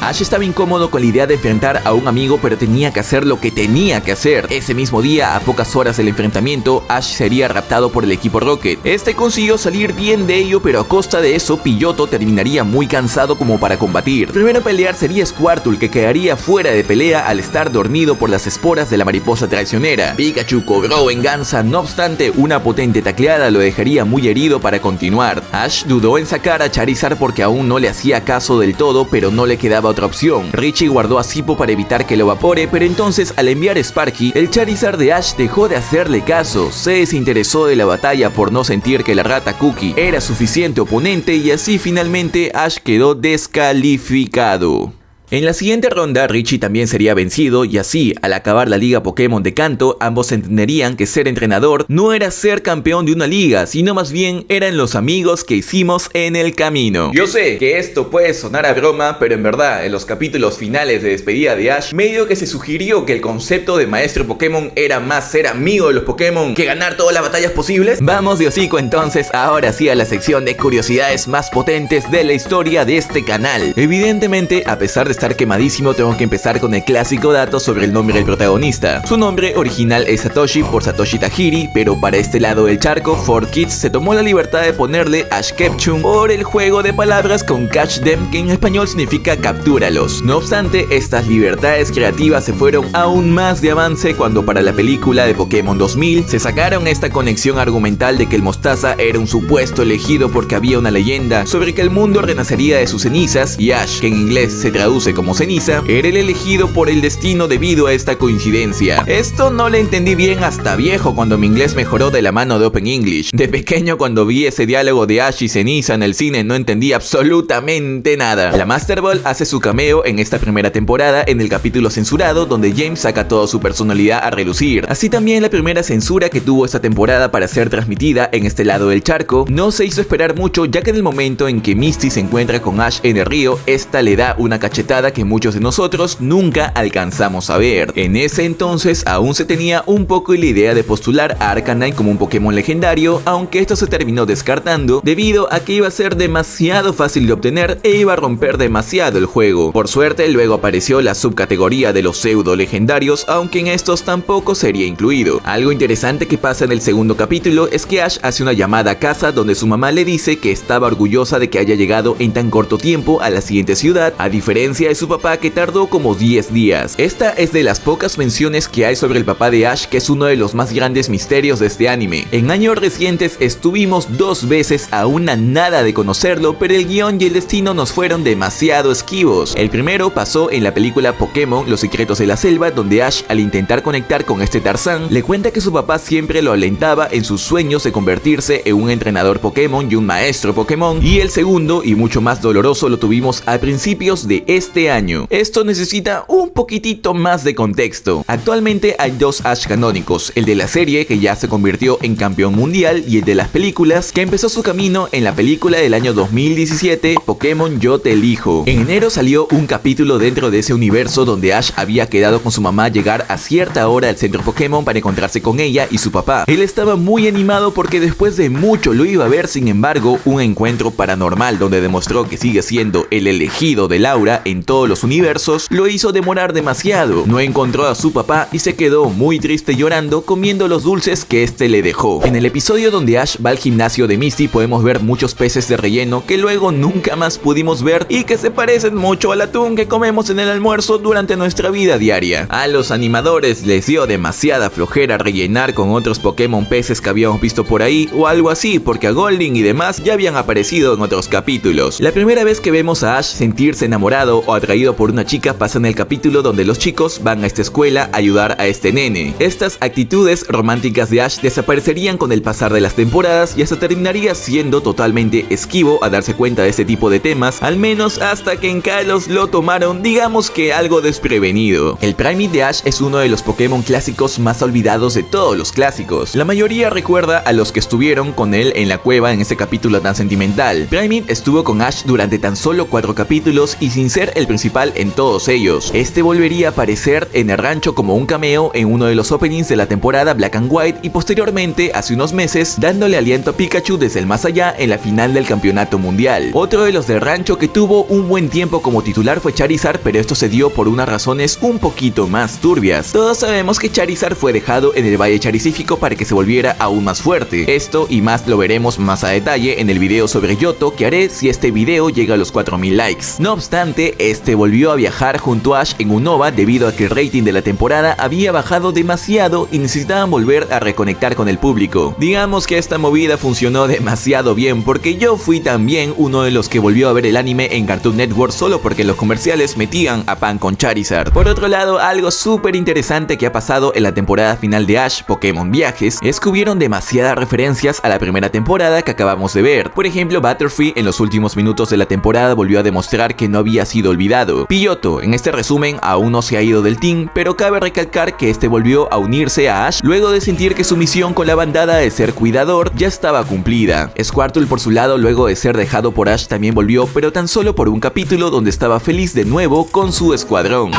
S1: Ash estaba incómodo con la idea de enfrentar a un amigo, pero tenía que hacer lo que tenía que hacer. Ese mismo día, a pocas horas del enfrentamiento, Ash sería raptado por el equipo Rocket. Este consiguió salir bien de ello, pero a costa de eso, Pilloto terminaría muy cansado como para combatir. Primero a pelear sería Squirtle, que quedaría fuera de pelea al estar dormido por las esporas de la mariposa traicionera. Pikachu cobró venganza, no obstante, una potente tacleada lo dejaría muy herido para continuar. Ash dudó en sacar a Charizard porque aún no le hacía caso del todo, pero no le quedaba otra opción. Richie guardó a Sippo para evitar que lo evapore, pero entonces al enviar a Sparky, el Charizard de Ash dejó de hacerle caso, se desinteresó de la batalla por no sentir que la rata Cookie era suficiente oponente y así finalmente Ash quedó descalificado. En la siguiente ronda, Richie también sería vencido y así, al acabar la liga Pokémon de Kanto, ambos entenderían que ser entrenador no era ser campeón de una liga, sino más bien eran los amigos que hicimos en el camino. Yo sé que esto puede sonar a broma, pero en verdad, en los capítulos finales de despedida de Ash, medio que se sugirió que el concepto de maestro Pokémon era más ser amigo de los Pokémon que ganar todas las batallas posibles. Vamos de hocico entonces, ahora sí a la sección de curiosidades más potentes de la historia de este canal. Evidentemente, a pesar de estar quemadísimo, tengo que empezar con el clásico dato sobre el nombre del protagonista. Su nombre original es Satoshi por Satoshi Tajiri, pero para este lado del charco, 4Kids se tomó la libertad de ponerle Ash Ketchum por el juego de palabras con Catch Them, que en español significa captúralos. No obstante, estas libertades creativas se fueron aún más de avance cuando para la película de Pokémon 2000 se sacaron esta conexión argumental de que el Mostaza era un supuesto elegido porque había una leyenda sobre que el mundo renacería de sus cenizas y Ash, que en inglés se traduce como ceniza, era el elegido por el destino debido a esta coincidencia. Esto no lo entendí bien hasta viejo, cuando mi inglés mejoró de la mano de Open English. De pequeño, cuando vi ese diálogo de Ash y ceniza en el cine, no entendí absolutamente nada. La Master Ball hace su cameo en esta primera temporada en el capítulo censurado, donde James saca toda su personalidad a relucir. Así también la primera censura que tuvo esta temporada para ser transmitida en este lado del charco no se hizo esperar mucho, ya que en el momento en que Misty se encuentra con Ash en el río, esta le da una cachetada temporada que muchos de nosotros nunca alcanzamos a ver. En ese entonces aún se tenía un poco la idea de postular a Arcanine como un Pokémon legendario, aunque esto se terminó descartando debido a que iba a ser demasiado fácil de obtener e iba a romper demasiado el juego. Por suerte luego apareció la subcategoría de los pseudo legendarios, aunque en estos tampoco sería incluido. Algo interesante que pasa en el segundo capítulo es que Ash hace una llamada a casa donde su mamá le dice que estaba orgullosa de que haya llegado en tan corto tiempo a la siguiente ciudad, a diferencia de su papá que tardó como 10 días. Esta es de las pocas menciones que hay sobre el papá de Ash, que es uno de los más grandes misterios de este anime. En años recientes estuvimos 2 veces a una nada de conocerlo, pero el guión y el destino nos fueron demasiado esquivos. El primero pasó en la película Pokémon Los Secretos de la Selva, donde Ash, al intentar conectar con este Tarzán, le cuenta que su papá siempre lo alentaba en sus sueños de convertirse en un entrenador Pokémon y un maestro Pokémon. Y el segundo, y mucho más doloroso, lo tuvimos a principios de este año. Esto necesita un poquitito más de contexto. Actualmente hay 2 Ash canónicos, el de la serie, que ya se convirtió en campeón mundial, y el de las películas, que empezó su camino en la película del año 2017, Pokémon Yo Te Elijo. En enero salió un capítulo dentro de ese universo donde Ash había quedado con su mamá llegar a cierta hora al centro Pokémon para encontrarse con ella y su papá. Él estaba muy animado porque después de mucho lo iba a ver. Sin embargo, un encuentro paranormal donde demostró que sigue siendo el elegido de Laura en todos los universos lo hizo demorar demasiado. No encontró a su papá y se quedó muy triste llorando, comiendo los dulces que este le dejó. En el episodio donde Ash va al gimnasio de Misty podemos ver muchos peces de relleno que luego nunca más pudimos ver y que se parecen mucho al atún que comemos en el almuerzo durante nuestra vida diaria. A los animadores les dio demasiada flojera rellenar con otros Pokémon peces que habíamos visto por ahí o algo así, porque a Golding y demás ya habían aparecido en otros capítulos. La primera vez que vemos a Ash sentirse enamorado o atraído por una chica pasa en el capítulo donde los chicos van a esta escuela a ayudar a este nene. Estas actitudes románticas de Ash desaparecerían con el pasar de las temporadas y hasta terminaría siendo totalmente esquivo a darse cuenta de este tipo de temas, al menos hasta que en Kalos lo tomaron, digamos que algo desprevenido. El Primeape de Ash es uno de los Pokémon clásicos más olvidados de todos los clásicos. La mayoría recuerda a los que estuvieron con él en la cueva en ese capítulo tan sentimental. Primeape estuvo con Ash durante tan solo 4 capítulos y sin ser el principal en todos ellos. Este volvería a aparecer en el rancho como un cameo en uno de los openings de la temporada Black and White y posteriormente, hace unos meses, dándole aliento a Pikachu desde el más allá en la final del campeonato mundial. Otro de los del rancho que tuvo un buen tiempo como titular fue Charizard, pero esto se dio por unas razones un poquito más turbias. Todos sabemos que Charizard fue dejado en el Valle Charizífico para que se volviera aún más fuerte. Esto y más lo veremos más a detalle en el video sobre Yoto que haré si este video llega a los 4000 likes. No obstante, este volvió a viajar junto a Ash en Unova debido a que el rating de la temporada había bajado demasiado y necesitaban volver a reconectar con el público. Digamos que esta movida funcionó demasiado bien porque yo fui también uno de los que volvió a ver el anime en Cartoon Network solo porque los comerciales metían a pan con Charizard. Por otro lado, algo súper interesante que ha pasado en la temporada final de Ash, Pokémon Viajes, es que hubieron demasiadas referencias a la primera temporada que acabamos de ver. Por ejemplo, Butterfree en los últimos minutos de la temporada volvió a demostrar que no había sido olvidado. Pidgeotto en este resumen aún no se ha ido del team, pero cabe recalcar que este volvió a unirse a Ash luego de sentir que su misión con la bandada de ser cuidador ya estaba cumplida. Squirtle por su lado, luego de ser dejado por Ash, también volvió, pero tan solo por un capítulo donde estaba feliz de nuevo con su escuadrón.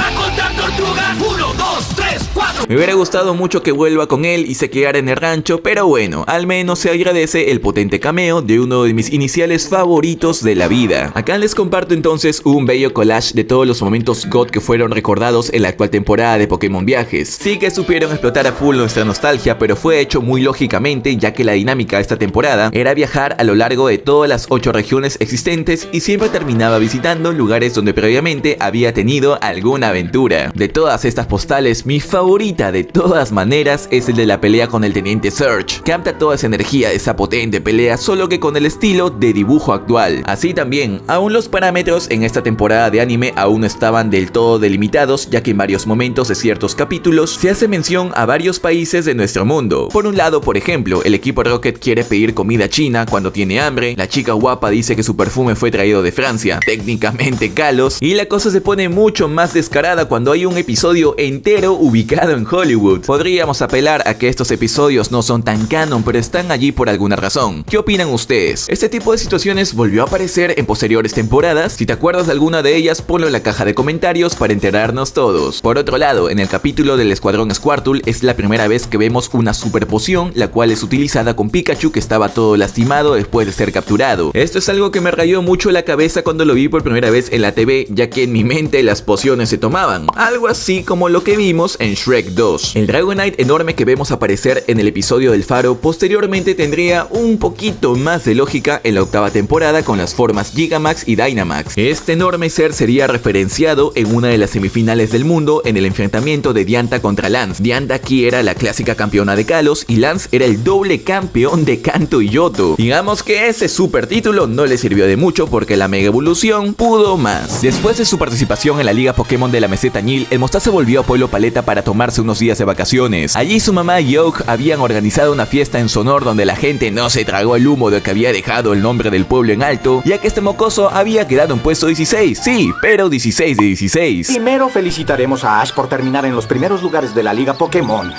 S1: Me hubiera gustado mucho que vuelva con él y se quedara en el rancho, pero bueno, al menos se agradece el potente cameo de uno de mis iniciales favoritos de la vida. Acá les comparto entonces un bello collage de todos los momentos God que fueron recordados en la actual temporada de Pokémon Viajes. Sí que supieron explotar a full nuestra nostalgia, pero fue hecho muy lógicamente, ya que la dinámica de esta temporada era viajar a lo largo de todas las 8 regiones existentes y siempre terminaba visitando lugares donde previamente había tenido alguna aventura. De todas estas postales, mi favorita de todas maneras es el de la pelea con el Teniente Surge. Capta toda esa energía de esa potente pelea, solo que con el estilo de dibujo actual. Así también, aún los parámetros en esta temporada de anime aún no estaban del todo delimitados, ya que en varios momentos de ciertos capítulos se hace mención a varios países de nuestro mundo. Por un lado, por ejemplo, el equipo Rocket quiere pedir comida china cuando tiene hambre, la chica guapa dice que su perfume fue traído de Francia, técnicamente Kalos, y la cosa se pone mucho más descarada cuando hay un episodio entero ubicado inspirado en Hollywood. Podríamos apelar a que estos episodios no son tan canon, pero están allí por alguna razón. ¿Qué opinan ustedes? ¿Este tipo de situaciones volvió a aparecer en posteriores temporadas? Si te acuerdas de alguna de ellas, ponlo en la caja de comentarios para enterarnos todos. Por otro lado, en el capítulo del Escuadrón Squirtle es la primera vez que vemos una super poción, la cual es utilizada con Pikachu, que estaba todo lastimado después de ser capturado. Esto es algo que me rayó mucho la cabeza cuando lo vi por primera vez en la TV, ya que en mi mente las pociones se tomaban, algo así como lo que vimos en Shrek 2. El Dragonite enorme que vemos aparecer en el episodio del faro posteriormente tendría un poquito más de lógica en la octava temporada con las formas Gigamax y Dynamax. Este enorme ser sería referenciado en una de las semifinales del mundo en el enfrentamiento de Dianta contra Lance. Dianta aquí era la clásica campeona de Kalos y Lance era el doble campeón de Kanto y Yoto. Digamos que ese super título no le sirvió de mucho porque la mega evolución pudo más. Después de su participación en la Liga Pokémon de la Meseta Ñil, el Mostaza volvió a Pueblo Paleta para tomarse unos días de vacaciones. Allí su mamá y Oak habían organizado una fiesta en su honor donde la gente no se tragó el humo de que había dejado el nombre del pueblo en alto, ya que este mocoso había quedado en puesto 16. Sí, pero 16 de 16.
S13: Primero felicitaremos a Ash por terminar en los primeros lugares de la Liga Pokémon.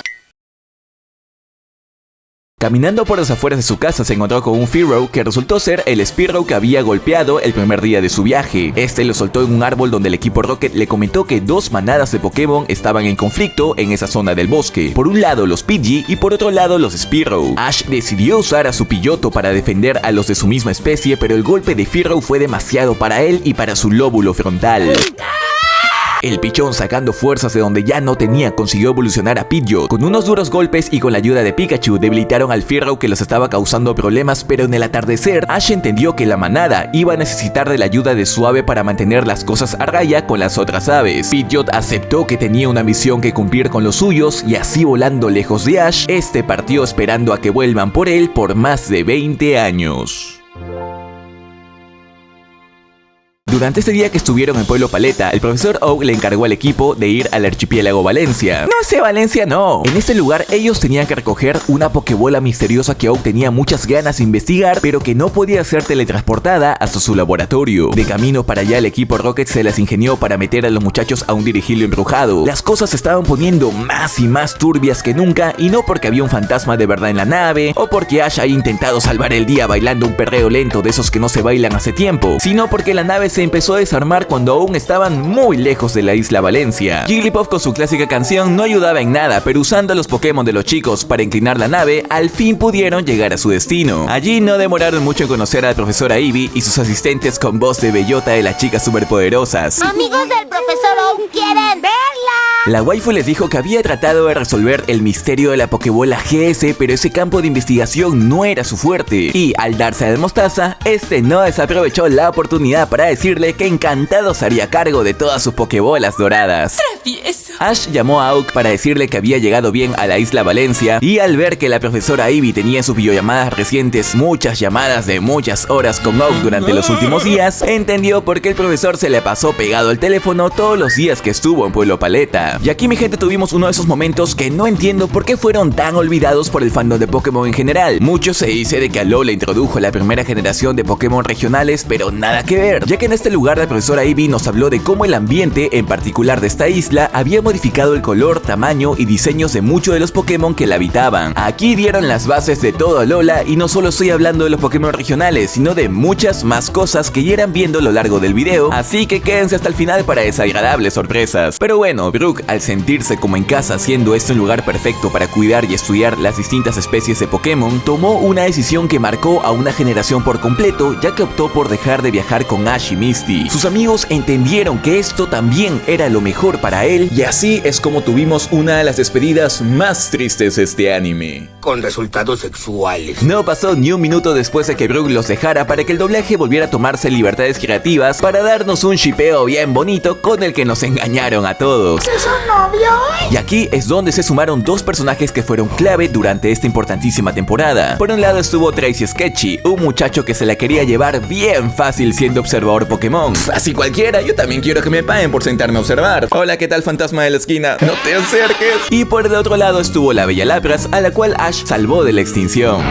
S1: Caminando por las afueras de su casa se encontró con un Fearow que resultó ser el Spearow que había golpeado el primer día de su viaje. Este lo soltó en un árbol donde el equipo Rocket le comentó que dos manadas de Pokémon estaban en conflicto en esa zona del bosque. Por un lado los Pidgey y por otro lado los Spearow. Ash decidió usar a su Pidgeotto para defender a los de su misma especie, pero el golpe de Fearow fue demasiado para él y para su lóbulo frontal. El pichón, sacando fuerzas de donde ya no tenía, consiguió evolucionar a Pidgeot. Con unos duros golpes y con la ayuda de Pikachu debilitaron al Fearow que los estaba causando problemas, pero en el atardecer Ash entendió que la manada iba a necesitar de la ayuda de su ave para mantener las cosas a raya con las otras aves. Pidgeot aceptó que tenía una misión que cumplir con los suyos y así, volando lejos de Ash, este partió esperando a que vuelvan por él por más de 20 años. Durante este día que estuvieron en Pueblo Paleta, el profesor Oak le encargó al equipo de ir al archipiélago Valencia. No sé, Valencia no. En este lugar ellos tenían que recoger una pokebola misteriosa que Oak tenía muchas ganas de investigar, pero que no podía ser teletransportada hasta su laboratorio. De camino para allá, el equipo Rocket se las ingenió para meter a los muchachos a un dirigible embrujado. Las cosas se estaban poniendo más y más turbias que nunca, y no porque había un fantasma de verdad en la nave, o porque Ash haya intentado salvar el día bailando un perreo lento de esos que no se bailan hace tiempo, sino porque la nave se empezó a desarmar cuando aún estaban muy lejos de la isla Valencia. Jigglypuff con su clásica canción no ayudaba en nada, pero usando los Pokémon de los chicos para inclinar la nave, al fin pudieron llegar a su destino. Allí no demoraron mucho en conocer a la profesora Eevee y sus asistentes con voz de bellota de las chicas superpoderosas.
S9: Amigos del profesor Oak quieren verla.
S1: La waifu les dijo que había tratado de resolver el misterio de la Pokébola GS, pero ese campo de investigación no era su fuerte. Y al darse al Mostaza, este no desaprovechó la oportunidad para decirle que encantado se haría cargo de todas sus Pokébolas doradas.
S4: Travieso.
S1: Ash llamó a Oak para decirle que había llegado bien a la isla Valencia, y al ver que la profesora Eevee tenía en sus videollamadas recientes muchas llamadas de muchas horas con Oak durante los últimos días, entendió por qué el profesor se le pasó pegado al teléfono todos los días que estuvo en Pueblo Paleta. Y aquí, mi gente, tuvimos uno de esos momentos que no entiendo por qué fueron tan olvidados por el fandom de Pokémon en general. Mucho se dice de que Alola le introdujo la primera generación de Pokémon regionales, pero nada que ver, ya que en este lugar la profesora Eevee nos habló de cómo el ambiente, en particular de esta isla, había modificado el color, tamaño y diseños de muchos de los Pokémon que la habitaban. Aquí dieron las bases de todo Alola, y no solo estoy hablando de los Pokémon regionales, sino de muchas más cosas que irán viendo a lo largo del video, así que quédense hasta el final para desagradables sorpresas. Pero bueno, Brook, al sentirse como en casa, siendo este un lugar perfecto para cuidar y estudiar las distintas especies de Pokémon, tomó una decisión que marcó a una generación por completo, ya que optó por dejar de viajar con Ash y Misty. Sus amigos entendieron que esto también era lo mejor para él, y así es como tuvimos una de las despedidas más tristes de este anime.
S13: Con resultados sexuales.
S1: No pasó ni un minuto después de que Brook los dejara para que el doblaje volviera a tomarse libertades creativas para darnos un shipeo bien bonito con el que nos engañaron a todos.
S9: ¿Es un novio?
S1: Y aquí es donde se sumaron dos personajes que fueron clave durante esta importantísima temporada. Por un lado estuvo Tracy Sketchy, un muchacho que se la quería llevar bien fácil siendo observador Pokémon. Así cualquiera, yo también quiero que me paguen por sentarme a observar. Hola, ¿qué tal, fantasma de la esquina? ¡No te acerques! Y por el otro lado estuvo la bella Lapras, a la cual Ash salvó de la extinción.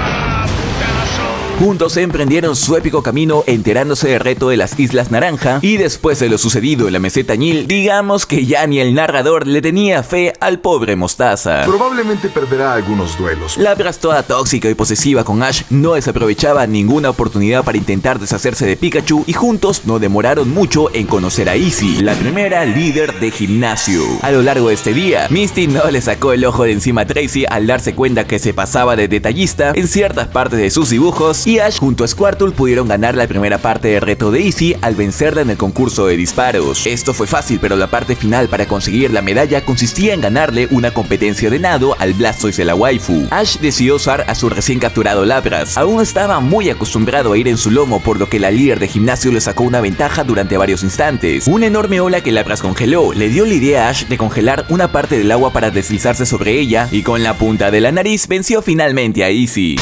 S1: Juntos emprendieron su épico camino enterándose del reto de las Islas Naranja, y después de lo sucedido en la meseta Ñil, digamos que ya ni el narrador le tenía fe al pobre Mostaza.
S2: Probablemente perderá algunos duelos.
S1: Lapras, toda tóxica y posesiva con Ash, no desaprovechaba ninguna oportunidad para intentar deshacerse de Pikachu, y juntos no demoraron mucho en conocer a Izzy, la primera líder de gimnasio. A lo largo de este día, Misty no le sacó el ojo de encima a Tracy al darse cuenta que se pasaba de detallista en ciertas partes de sus dibujos, y Ash junto a Squirtle pudieron ganar la primera parte del reto de Izzy al vencerla en el concurso de disparos. Esto fue fácil, pero la parte final para conseguir la medalla consistía en ganarle una competencia de nado al Blastoise de la waifu. Ash decidió usar a su recién capturado Lapras. Aún estaba muy acostumbrado a ir en su lomo, por lo que la líder de gimnasio le sacó una ventaja durante varios instantes. Una enorme ola que Lapras congeló le dio la idea a Ash de congelar una parte del agua para deslizarse sobre ella, y con la punta de la nariz venció finalmente a Izzy.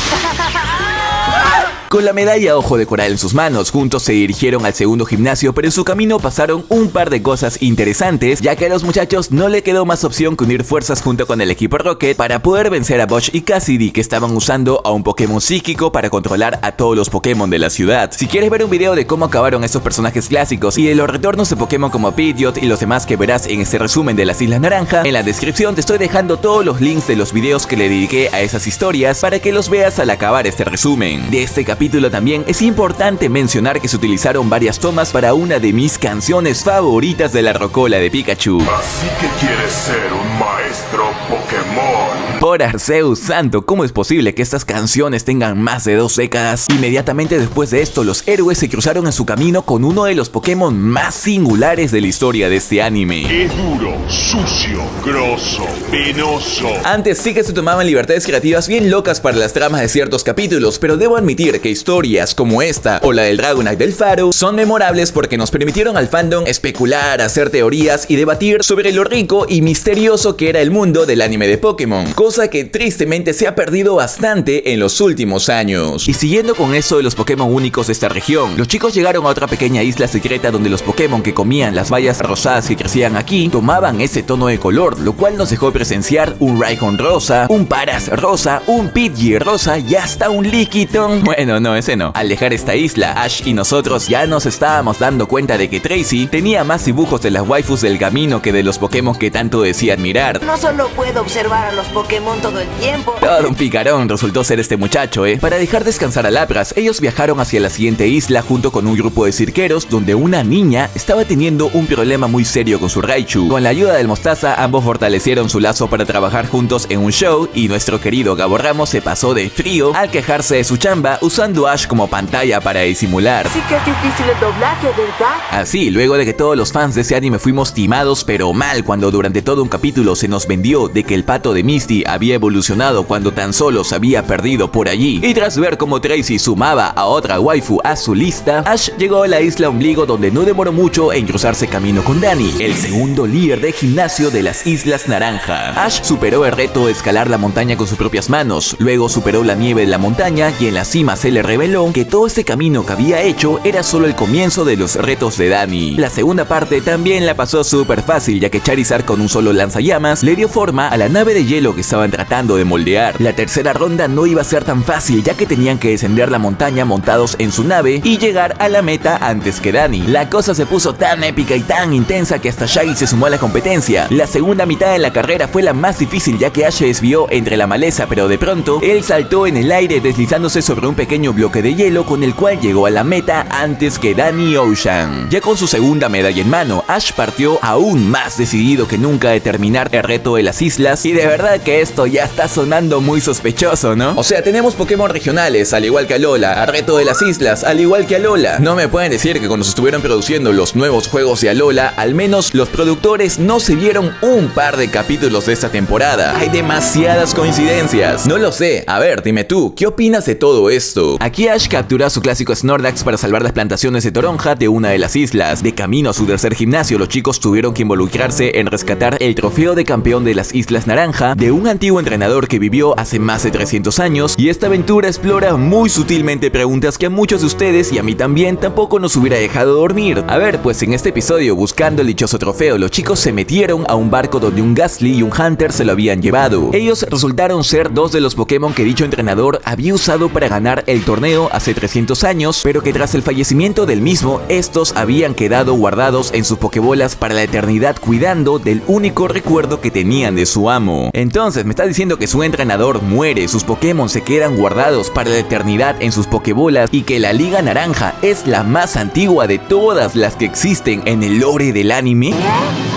S1: Con la medalla Ojo de Coral en sus manos, juntos se dirigieron al segundo gimnasio, pero en su camino pasaron un par de cosas interesantes, ya que a los muchachos no le quedó más opción que unir fuerzas junto con el equipo Rocket para poder vencer a Bosch y Cassidy, que estaban usando a un Pokémon psíquico para controlar a todos los Pokémon de la ciudad. Si quieres ver un video de cómo acabaron estos personajes clásicos y de los retornos de Pokémon como Pidgeot y los demás que verás en este resumen de las Islas Naranja, en la descripción te estoy dejando todos los links de los videos que le dediqué a esas historias para que los veas al acabar este resumen. De este capítulo también es importante mencionar que se utilizaron varias tomas para una de mis canciones favoritas de la rocola de Pikachu.
S2: Así que quieres ser un maestro Pokémon.
S1: Por Arceus santo, ¿cómo es posible que estas canciones tengan más de 2 décadas? Inmediatamente después de esto, los héroes se cruzaron en su camino con uno de los Pokémon más singulares de la historia de este anime.
S2: Es duro, sucio, grosso, penoso.
S1: Antes sí que se tomaban libertades creativas bien locas para las tramas de ciertos capítulos, pero debo admitir que historias como esta o la del Dragonite del Faro son memorables porque nos permitieron al fandom especular, hacer teorías y debatir sobre lo rico y misterioso que era el mundo del anime de Pokémon, cosa que tristemente se ha perdido bastante en los últimos años. Y siguiendo con eso de los Pokémon únicos de esta región, los chicos llegaron a otra pequeña isla secreta donde los Pokémon que comían las bayas rosadas que crecían aquí tomaban ese tono de color, lo cual nos dejó presenciar un Rhyhorn rosa, un Paras rosa, un Pidgey rosa y hasta un Lickitung. Bueno, no, ese no. Al dejar esta isla, Ash y nosotros ya nos estábamos dando cuenta de que Tracy tenía más dibujos de las waifus del camino que de los Pokémon que tanto decía admirar.
S8: No solo puedo observar a los Pokémon todo el tiempo.
S1: Todo un picarón resultó ser este muchacho, Para dejar descansar a Lapras, ellos viajaron hacia la siguiente isla junto con un grupo de cirqueros donde una niña estaba teniendo un problema muy serio con su Raichu. Con la ayuda del Mostaza, ambos fortalecieron su lazo para trabajar juntos en un show, y nuestro querido Gabo Ramos se pasó de frío al quejarse de su chamba usando a Ash como pantalla para disimular.
S8: Sí que es difícil el doblaje, ¿verdad?
S1: Así, luego de que todos los fans de ese anime fuimos timados pero mal cuando durante todo un capítulo se nos vendió de que el pato de Misty había evolucionado cuando tan solo se había perdido por allí, y tras ver cómo Tracy sumaba a otra waifu a su lista, Ash llegó a la isla Ombligo, donde no demoró mucho en cruzarse camino con Danny, el segundo líder de gimnasio de las Islas Naranja. Ash superó el reto de escalar la montaña con sus propias manos, luego superó la nieve de la montaña y en la cima se le reveló que todo este camino que había hecho era solo el comienzo de los retos de Danny. La segunda parte también la pasó súper fácil, ya que Charizard con un solo lanzallamas le dio forma a la nave de hielo que estaban tratando de moldear. La tercera ronda no iba a ser tan fácil, ya que tenían que descender la montaña montados en su nave y llegar a la meta antes que Danny. La cosa se puso tan épica y tan intensa que hasta Shaggy se sumó a la competencia. La segunda mitad de la carrera fue la más difícil, ya que Ash se desvió entre la maleza, pero de pronto él saltó en el aire deslizándose sobre un pequeño bloque de hielo, con el cual llegó a la meta antes que Danny Ocean. Ya con su segunda medalla en mano, Ash partió aún más decidido que nunca de terminar el reto de las islas, y de verdad que esto ya está sonando muy sospechoso, ¿no? O sea, tenemos Pokémon regionales, al igual que Alola, a reto de las islas, al igual que Alola. No me pueden decir que cuando se estuvieron produciendo los nuevos juegos de Alola, al menos los productores no se vieron un par de capítulos de esta temporada. Hay demasiadas coincidencias. No lo sé. A ver, dime tú, ¿qué opinas de todo esto? Aquí Ash capturó a su clásico Snorlax para salvar las plantaciones de Toronja de una de las islas. De camino a su tercer gimnasio, los chicos tuvieron que involucrarse en rescatar el trofeo de campeón de las Islas Naranja de un antiguo entrenador que vivió hace más de 300 años, y esta aventura explora muy sutilmente preguntas que a muchos de ustedes y a mí también tampoco nos hubiera dejado dormir. A ver, pues en este episodio, buscando el dichoso trofeo, los chicos se metieron a un barco donde un Gastly y un Hunter se lo habían llevado. Ellos resultaron ser dos de los Pokémon que dicho entrenador había usado para ganar el torneo hace 300 años, pero que tras el fallecimiento del mismo, estos habían quedado guardados en sus Pokébolas para la eternidad, cuidando del único recuerdo que tenían de su amo. Entonces, ¿me estás diciendo que su entrenador muere, sus Pokémon se quedan guardados para la eternidad en sus Pokébolas y que la Liga Naranja es la más antigua de todas las que existen en el lore del anime?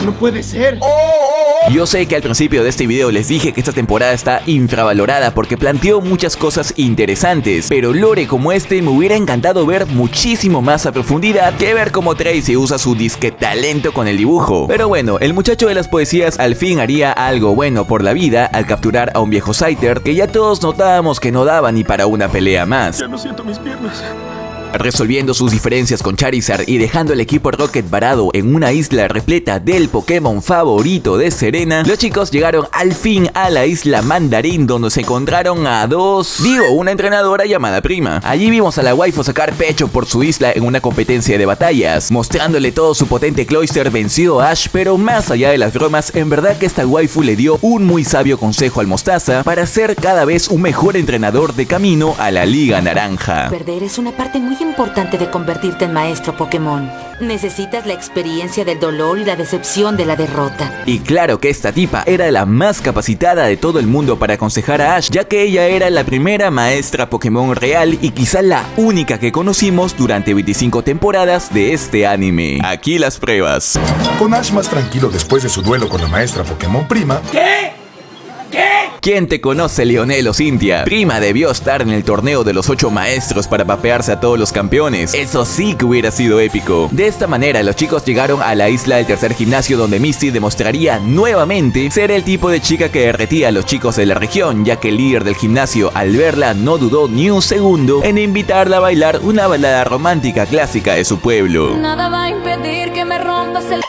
S14: No puede ser.
S1: Yo sé que al principio de este video les dije que esta temporada está infravalorada porque planteó muchas cosas interesantes, pero lore como este me hubiera encantado ver muchísimo más a profundidad que ver cómo Tracy usa su disque talento con el dibujo. Pero bueno, el muchacho de las poesías al fin haría algo bueno por la vida al capturar a un viejo Scyther que ya todos notábamos que no daba ni para una pelea más.
S14: Ya no siento mis piernas.
S1: Resolviendo sus diferencias con Charizard y dejando el equipo Rocket varado en una isla repleta del Pokémon favorito de Serena, los chicos llegaron al fin a la isla Mandarín, donde se encontraron a una entrenadora llamada Prima. Allí vimos a la waifu sacar pecho por su isla en una competencia de batallas. Mostrándole todo su potente Cloyster, venció a Ash, pero más allá de las bromas, en verdad que esta waifu le dio un muy sabio consejo al Mostaza para ser cada vez un mejor entrenador de camino a la Liga Naranja.
S15: Perder es una parte muy importante de convertirte en maestro Pokémon. Necesitas la experiencia del dolor y la decepción de la derrota.
S1: Y claro que esta tipa era la más capacitada de todo el mundo para aconsejar a Ash, ya que ella era la primera maestra Pokémon real y quizá la única que conocimos durante 25 temporadas de este anime. Aquí las pruebas.
S16: Con Ash más tranquilo después de su duelo con la maestra Pokémon Prima.
S1: ¿Quién te conoce, Leonel o Cynthia? Prima debió estar en el torneo de los 8 maestros para papearse a todos los campeones. Eso sí que hubiera sido épico. De esta manera, los chicos llegaron a la isla del tercer gimnasio, donde Misty demostraría nuevamente ser el tipo de chica que derretía a los chicos de la región, ya que el líder del gimnasio, al verla, no dudó ni un segundo en invitarla a bailar una balada romántica clásica de su pueblo.
S4: Nada va a impedir que me rompas el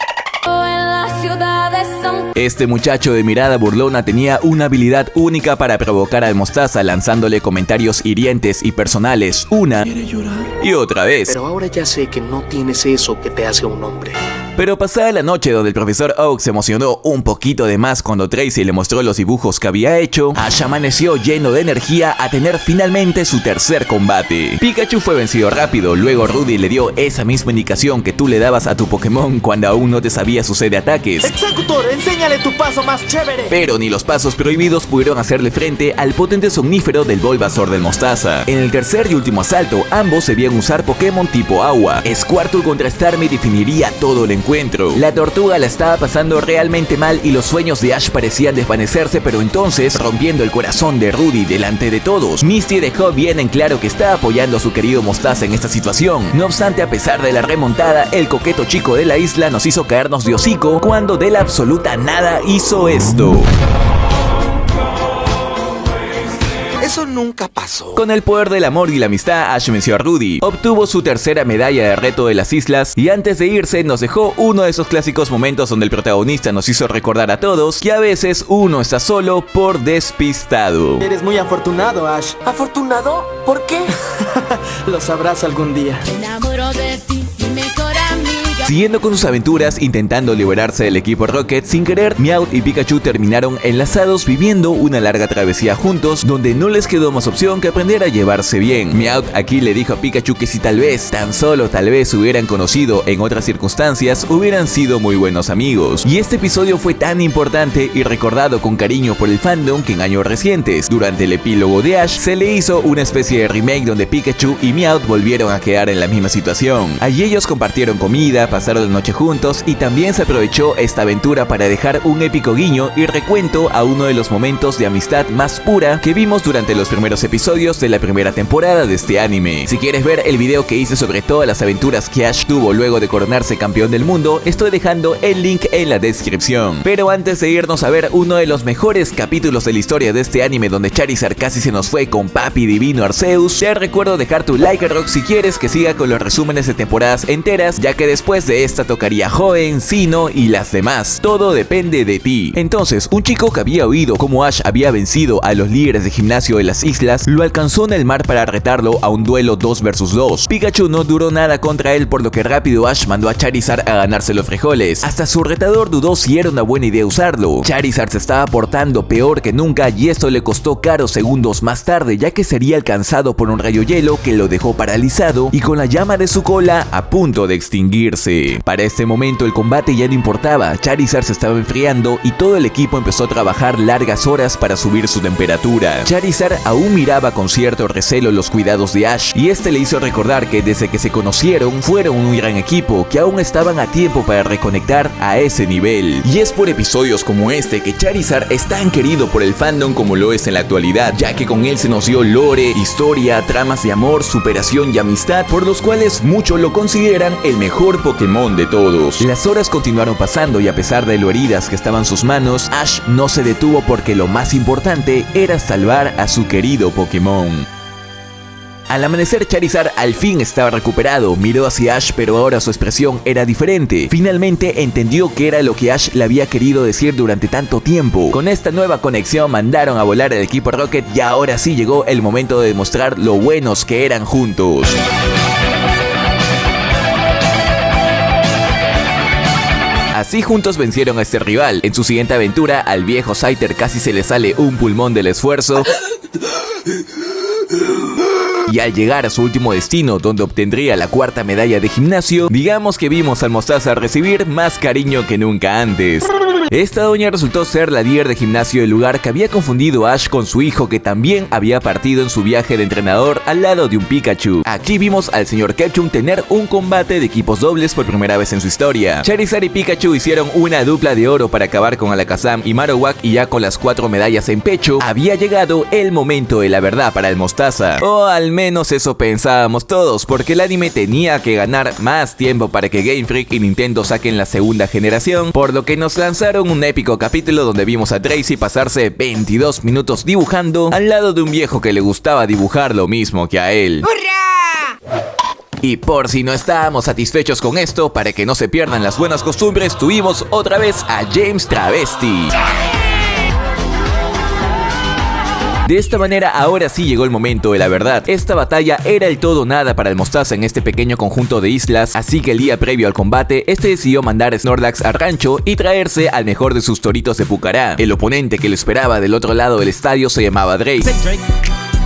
S4: en la ciudad de San...
S1: Este muchacho de mirada burlona tenía una habilidad única para provocar al Mostaza, lanzándole comentarios hirientes y personales una y otra vez.
S17: Pero ahora ya sé que no tienes eso que te hace un hombre.
S1: Pero pasada la noche donde el profesor Oak se emocionó un poquito de más cuando Tracy le mostró los dibujos que había hecho, Ash amaneció lleno de energía a tener finalmente su tercer combate. Pikachu fue vencido rápido, luego Rudy le dio esa misma indicación que tú le dabas a tu Pokémon cuando aún no te sabías su set de ataques.
S3: ¡Executor, enséñale tu paso más chévere!
S1: Pero ni los pasos prohibidos pudieron hacerle frente al potente somnífero del Bulbasaur del Mostaza. En el tercer y último asalto, ambos debían usar Pokémon tipo agua. Squirtle contra Starmie definiría todo el encuentro. La tortuga la estaba pasando realmente mal y los sueños de Ash parecían desvanecerse, pero entonces, rompiendo el corazón de Rudy delante de todos, Misty dejó bien en claro que está apoyando a su querido Mostaza en esta situación. No obstante, a pesar de la remontada, el coqueto chico de la isla nos hizo caernos de hocico cuando de la absoluta nada hizo esto.
S3: Eso nunca pasó.
S1: Con el poder del amor y la amistad, Ash venció a Rudy, obtuvo su tercera medalla de reto de las islas y antes de irse nos dejó uno de esos clásicos momentos donde el protagonista nos hizo recordar a todos que a veces uno está solo por despistado.
S3: Eres muy afortunado, Ash.
S8: ¿Afortunado? ¿Por qué?
S3: Lo sabrás algún día.
S4: Me enamoro de ti, mi mejor amiga.
S1: Siguiendo con sus aventuras, intentando liberarse del equipo Rocket, sin querer, Meowth y Pikachu terminaron enlazados viviendo una larga travesía juntos, donde no les quedó más opción que aprender a llevarse bien. Meowth aquí le dijo a Pikachu que si tal vez, tan solo tal vez, se hubieran conocido en otras circunstancias, hubieran sido muy buenos amigos. Y este episodio fue tan importante y recordado con cariño por el fandom que en años recientes, durante el epílogo de Ash, se le hizo una especie de remake donde Pikachu y Meowth volvieron a quedar en la misma situación. Allí ellos compartieron comida, pasaron la noche juntos y también se aprovechó esta aventura para dejar un épico guiño y recuento a uno de los momentos de amistad más pura que vimos durante los primeros episodios de la primera temporada de este anime. Si quieres ver el video que hice sobre todas las aventuras que Ash tuvo luego de coronarse campeón del mundo, estoy dejando el link en la descripción. Pero antes de irnos a ver uno de los mejores capítulos de la historia de este anime donde Charizard casi se nos fue con Papi Divino Arceus, te recuerdo dejar tu like, Rock, si quieres que siga con los resúmenes de temporadas enteras, ya que después Después de esta tocaría Hoenn, Sinnoh y las demás. Todo depende de ti. Entonces, un chico que había oído cómo Ash había vencido a los líderes de gimnasio de las islas, lo alcanzó en el mar para retarlo a un duelo 2 vs 2. Pikachu no duró nada contra él, por lo que rápido Ash mandó a Charizard a ganarse los frijoles. Hasta su retador dudó si era una buena idea usarlo. Charizard se estaba portando peor que nunca y esto le costó caro segundos más tarde, ya que sería alcanzado por un rayo hielo que lo dejó paralizado y con la llama de su cola a punto de extinguirse. Para este momento el combate ya no importaba, Charizard se estaba enfriando y todo el equipo empezó a trabajar largas horas para subir su temperatura. Charizard aún miraba con cierto recelo los cuidados de Ash y este le hizo recordar que desde que se conocieron fueron un gran equipo, que aún estaban a tiempo para reconectar a ese nivel. Y es por episodios como este que Charizard es tan querido por el fandom como lo es en la actualidad, ya que con él se nos dio lore, historia, tramas de amor, superación y amistad, por los cuales muchos lo consideran el mejor Pokémon de todos. Las horas continuaron pasando y a pesar de lo heridas que estaban sus manos, Ash no se detuvo porque lo más importante era salvar a su querido Pokémon. Al amanecer, Charizard al fin estaba recuperado, miró hacia Ash pero ahora su expresión era diferente. Finalmente entendió que era lo que Ash le había querido decir durante tanto tiempo. Con esta nueva conexión mandaron a volar al equipo Rocket y ahora sí llegó el momento de demostrar lo buenos que eran juntos. Así juntos vencieron a este rival. En su siguiente aventura, al viejo Scyther casi se le sale un pulmón del esfuerzo. Y al llegar a su último destino, donde obtendría la 4ª medalla de gimnasio, digamos que vimos al Mostaza recibir más cariño que nunca antes. Esta doña resultó ser la líder de gimnasio del lugar que había confundido a Ash con su hijo, que también había partido en su viaje de entrenador al lado de un Pikachu. Aquí vimos al señor Ketchum tener un combate de equipos dobles por primera vez en su historia. Charizard y Pikachu hicieron una dupla de oro para acabar con Alakazam y Marowak, y ya con las 4 medallas en pecho, había llegado el momento de la verdad para el Mostaza. O al menos eso pensábamos todos, porque el anime tenía que ganar más tiempo para que Game Freak y Nintendo saquen la segunda generación, por lo que nos lanzaron un épico capítulo donde vimos a Tracy pasarse 22 minutos dibujando al lado de un viejo que le gustaba dibujar lo mismo que a él. ¡Hurra! Y por si no estábamos satisfechos con esto, para que no se pierdan las buenas costumbres, tuvimos otra vez a James Travesti. De esta manera, ahora sí llegó el momento de la verdad. Esta batalla era el todo o nada para el Mostaza en este pequeño conjunto de islas, así que el día previo al combate, este decidió mandar a Snorlax al rancho y traerse al mejor de sus toritos de Pucará. El oponente que lo esperaba del otro lado del estadio se llamaba Drake.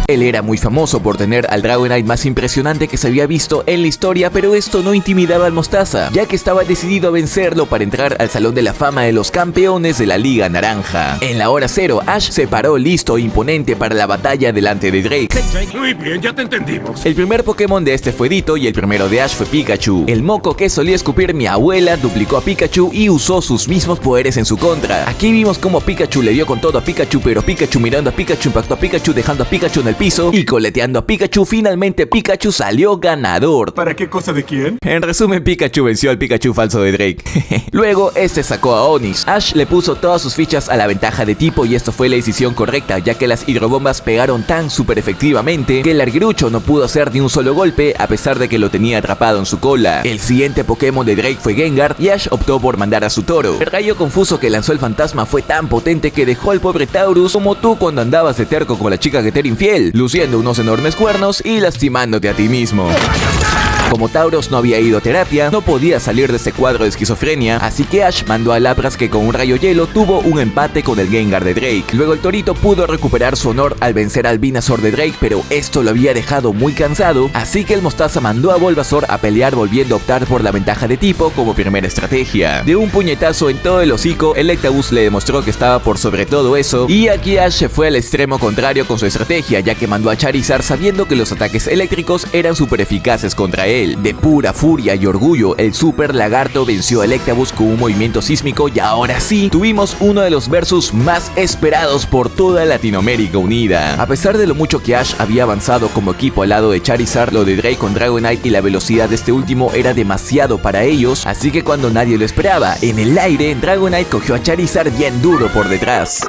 S1: Él era muy famoso por tener al Dragonite más impresionante que se había visto en la historia, pero esto no intimidaba al Mostaza, ya que estaba decidido a vencerlo para entrar al Salón de la Fama de los Campeones de la Liga Naranja. En la hora cero, Ash se paró listo e imponente para la batalla delante de Drake.
S2: Muy bien, ya te entendimos.
S1: El primer Pokémon de este fue Ditto y el primero de Ash fue Pikachu. El moco que solía escupir mi abuela duplicó a Pikachu y usó sus mismos poderes en su contra. Aquí vimos cómo Pikachu le dio con todo a Pikachu, pero Pikachu mirando a Pikachu impactó a Pikachu, dejando a Pikachu en el piso y coleteando a Pikachu. Finalmente Pikachu salió ganador.
S2: ¿Para qué cosa de quién?
S1: En resumen, Pikachu venció al Pikachu falso de Drake. Luego este sacó a Onix. Ash le puso todas sus fichas a la ventaja de tipo y esto fue la decisión correcta, ya que las hidrobombas pegaron tan súper efectivamente que el larguirucho no pudo hacer ni un solo golpe a pesar de que lo tenía atrapado en su cola. El siguiente Pokémon de Drake fue Gengar y Ash optó por mandar a su toro. El rayo confuso que lanzó el fantasma fue tan potente que dejó al pobre Taurus como tú cuando andabas de terco con la chica que te era infiel, luciendo unos enormes cuernos y lastimándote a ti mismo. Como Tauros no había ido a terapia, no podía salir de este cuadro de esquizofrenia, así que Ash mandó a Lapras, que con un rayo hielo tuvo un empate con el Gengar de Drake. Luego el torito pudo recuperar su honor al vencer al Venusaur de Drake, pero esto lo había dejado muy cansado, así que el Mostaza mandó a Bulbasaur a pelear, volviendo a optar por la ventaja de tipo como primera estrategia. De un puñetazo en todo el hocico, Electabuzz le demostró que estaba por sobre todo eso, y aquí Ash se fue al extremo contrario con su estrategia, ya que mandó a Charizard sabiendo que los ataques eléctricos eran súper eficaces contra él. De pura furia y orgullo, el Super Lagarto venció a Electabuzz con un movimiento sísmico y ahora sí, tuvimos uno de los versus más esperados por toda Latinoamérica unida. A pesar de lo mucho que Ash había avanzado como equipo al lado de Charizard, lo de Drake con Dragonite y la velocidad de este último era demasiado para ellos, así que cuando nadie lo esperaba, en el aire, Dragonite cogió a Charizard bien duro por detrás.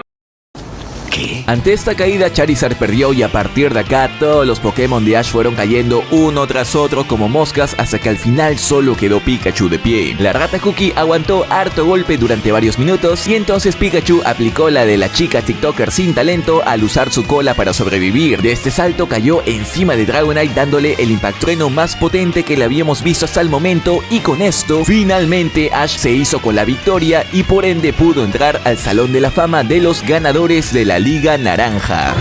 S17: ¿Qué?
S6: qué?
S1: Ante esta caída, Charizard perdió y a partir de acá todos los Pokémon de Ash fueron cayendo uno tras otro como moscas hasta que al final solo quedó Pikachu de pie. La rata Cookie aguantó harto golpe durante varios minutos y entonces Pikachu aplicó la de la chica TikToker sin talento al usar su cola para sobrevivir. De este salto cayó encima de Dragonite dándole el impactrueno más potente que le habíamos visto hasta el momento y con esto finalmente Ash se hizo con la victoria y por ende pudo entrar al Salón de la Fama de los ganadores de la Liga Naranja.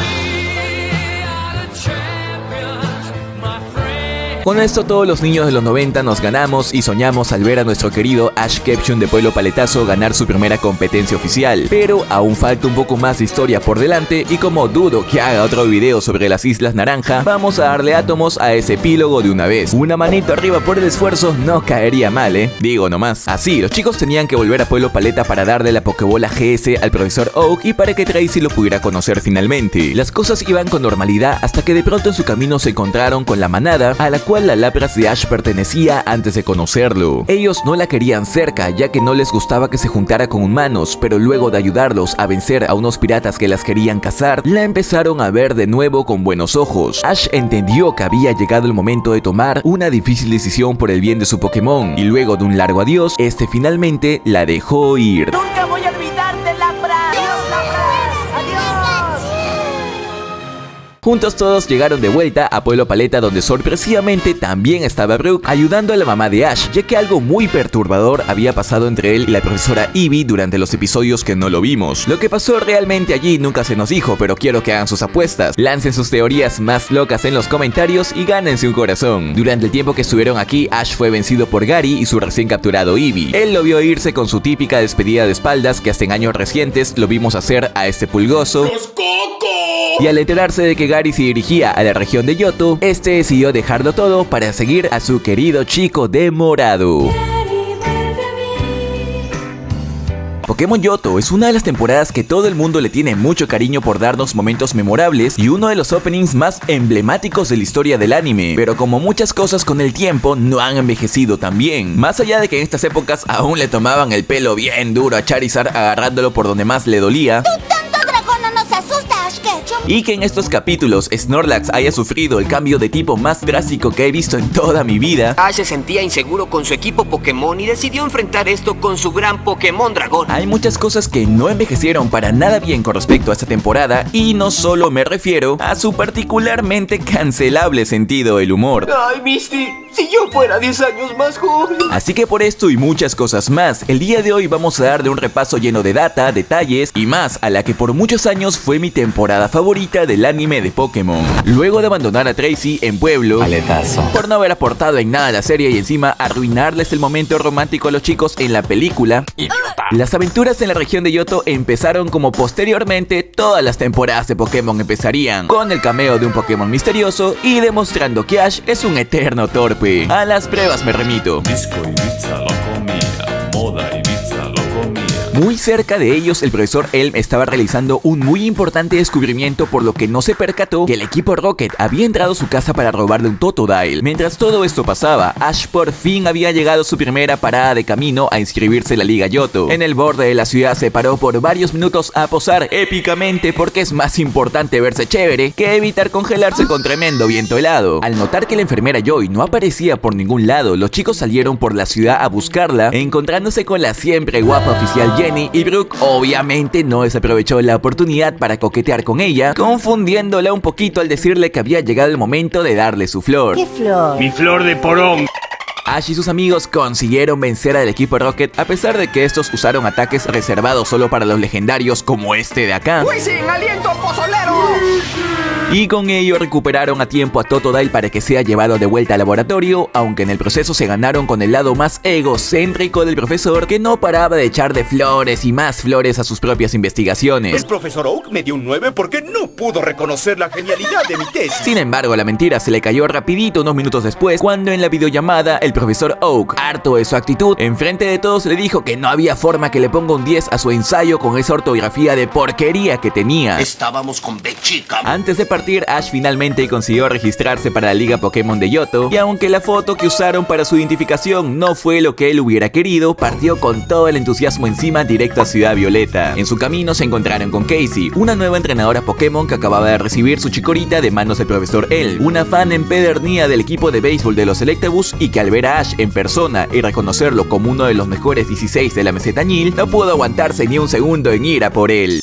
S1: Con esto todos los niños de los 90 nos ganamos y soñamos al ver a nuestro querido Ash Ketchum de Pueblo Paletazo ganar su primera competencia oficial. Pero aún falta un poco más de historia por delante y como dudo que haga otro video sobre las Islas Naranja, vamos a darle átomos a ese epílogo de una vez. Una manito arriba por el esfuerzo no caería mal, digo nomás. Así, los chicos tenían que volver a Pueblo Paleta para darle la Pokébola GS al profesor Oak y para que Tracy lo pudiera conocer finalmente. Las cosas iban con normalidad hasta que de pronto en su camino se encontraron con la manada a la cual la Lapras de Ash pertenecía antes de conocerlo. Ellos no la querían cerca ya que no les gustaba que se juntara con humanos, pero luego de ayudarlos a vencer a unos piratas que las querían cazar, la empezaron a ver de nuevo con buenos ojos. Ash entendió que había llegado el momento de tomar una difícil decisión por el bien de su Pokémon y luego de un largo adiós, este finalmente la dejó ir.
S8: Nunca voy a olvidarte, Lapras. Adiós, Lapras. Adiós.
S1: Juntos todos llegaron de vuelta a Pueblo Paleta donde sorpresivamente también estaba Brooke ayudando a la mamá de Ash, ya que algo muy perturbador había pasado entre él y la profesora Eevee durante los episodios que no lo vimos. Lo que pasó realmente allí nunca se nos dijo, pero quiero que hagan sus apuestas, lancen sus teorías más locas en los comentarios y gánense un corazón. Durante el tiempo que estuvieron aquí, Ash fue vencido por Gary y su recién capturado Eevee. Él lo vio irse con su típica despedida de espaldas que hasta en años recientes lo vimos hacer a este pulgoso. Y al enterarse de que Gary se dirigía a la región de Johto, este decidió dejarlo todo para seguir a su querido chico de morado. Pokémon Johto es una de las temporadas que todo el mundo le tiene mucho cariño por darnos momentos memorables y uno de los openings más emblemáticos de la historia del anime, pero como muchas cosas con el tiempo no han envejecido tan bien. Más allá de que en estas épocas aún le tomaban el pelo bien duro a Charizard agarrándolo por donde más le dolía, y que en estos capítulos Snorlax haya sufrido el cambio de tipo más drástico que he visto en toda mi vida,
S18: Ash se sentía inseguro con su equipo Pokémon y decidió enfrentar esto con su gran Pokémon Dragón.
S1: Hay muchas cosas que no envejecieron para nada bien con respecto a esta temporada y no solo me refiero a su particularmente cancelable sentido del humor.
S8: Ay, Misty, si yo fuera 10 años más joven.
S1: Así que por esto y muchas cosas más, el día de hoy vamos a darle un repaso lleno de data, detalles y más a la que por muchos años fue mi temporada favorita del anime de Pokémon. Luego de abandonar a Tracy en Pueblo, paletazo, por no haber aportado en nada a la serie y encima arruinarles el momento romántico a los chicos en la película, ¡idiota!, las aventuras en la región de Johto empezaron como posteriormente todas las temporadas de Pokémon empezarían, con el cameo de un Pokémon misterioso y demostrando que Ash es un eterno torpe. A las pruebas me remito.
S2: Disco Ibiza lo comía, moda Ibiza lo comía.
S1: Muy cerca de ellos, el profesor Elm estaba realizando un muy importante descubrimiento, por lo que no se percató que el equipo Rocket había entrado a su casa para robarle un Totodile. Mientras todo esto pasaba, Ash por fin había llegado a su primera parada de camino a inscribirse en la Liga Johto. En el borde de la ciudad se paró por varios minutos a posar épicamente porque es más importante verse chévere que evitar congelarse con tremendo viento helado. Al notar que la enfermera Joy no aparecía por ningún lado, los chicos salieron por la ciudad a buscarla, encontrándose con la siempre guapa oficial Jenny, y Brooke obviamente no desaprovechó la oportunidad para coquetear con ella, confundiéndola un poquito al decirle que había llegado el momento de darle su flor.
S9: ¿Qué flor?
S2: Mi flor de porón.
S1: Ash y sus amigos consiguieron vencer al equipo Rocket a pesar de que estos usaron ataques reservados solo para los legendarios como este de acá.
S8: ¡Wisin, aliento pozolero!
S1: Y con ello recuperaron a tiempo a Totodile para que sea llevado de vuelta al laboratorio, aunque en el proceso se ganaron con el lado más egocéntrico del profesor, que no paraba de echar de flores y más flores a sus propias investigaciones.
S19: El profesor Oak me dio un 9 porque no pudo reconocer la genialidad de mi tesis.
S1: Sin embargo, la mentira se le cayó rapidito unos minutos después, cuando en la videollamada el profesor Oak, harto de su actitud, enfrente de todos le dijo que no había forma que le ponga un 10 a su ensayo con esa ortografía de porquería que tenía.
S6: Estábamos con B chica.
S1: Antes de partir partir, Ash finalmente consiguió registrarse para la Liga Pokémon de Johto, y aunque la foto que usaron para su identificación no fue lo que él hubiera querido, partió con todo el entusiasmo encima directo a Ciudad Violeta. En su camino se encontraron con Casey, una nueva entrenadora Pokémon que acababa de recibir su chikorita de manos del profesor L, una fan empedernida del equipo de béisbol de los Electabuzz, y que al ver a Ash en persona y reconocerlo como uno de los mejores 16 de la meseta Nil, no pudo aguantarse ni un segundo en ira por él.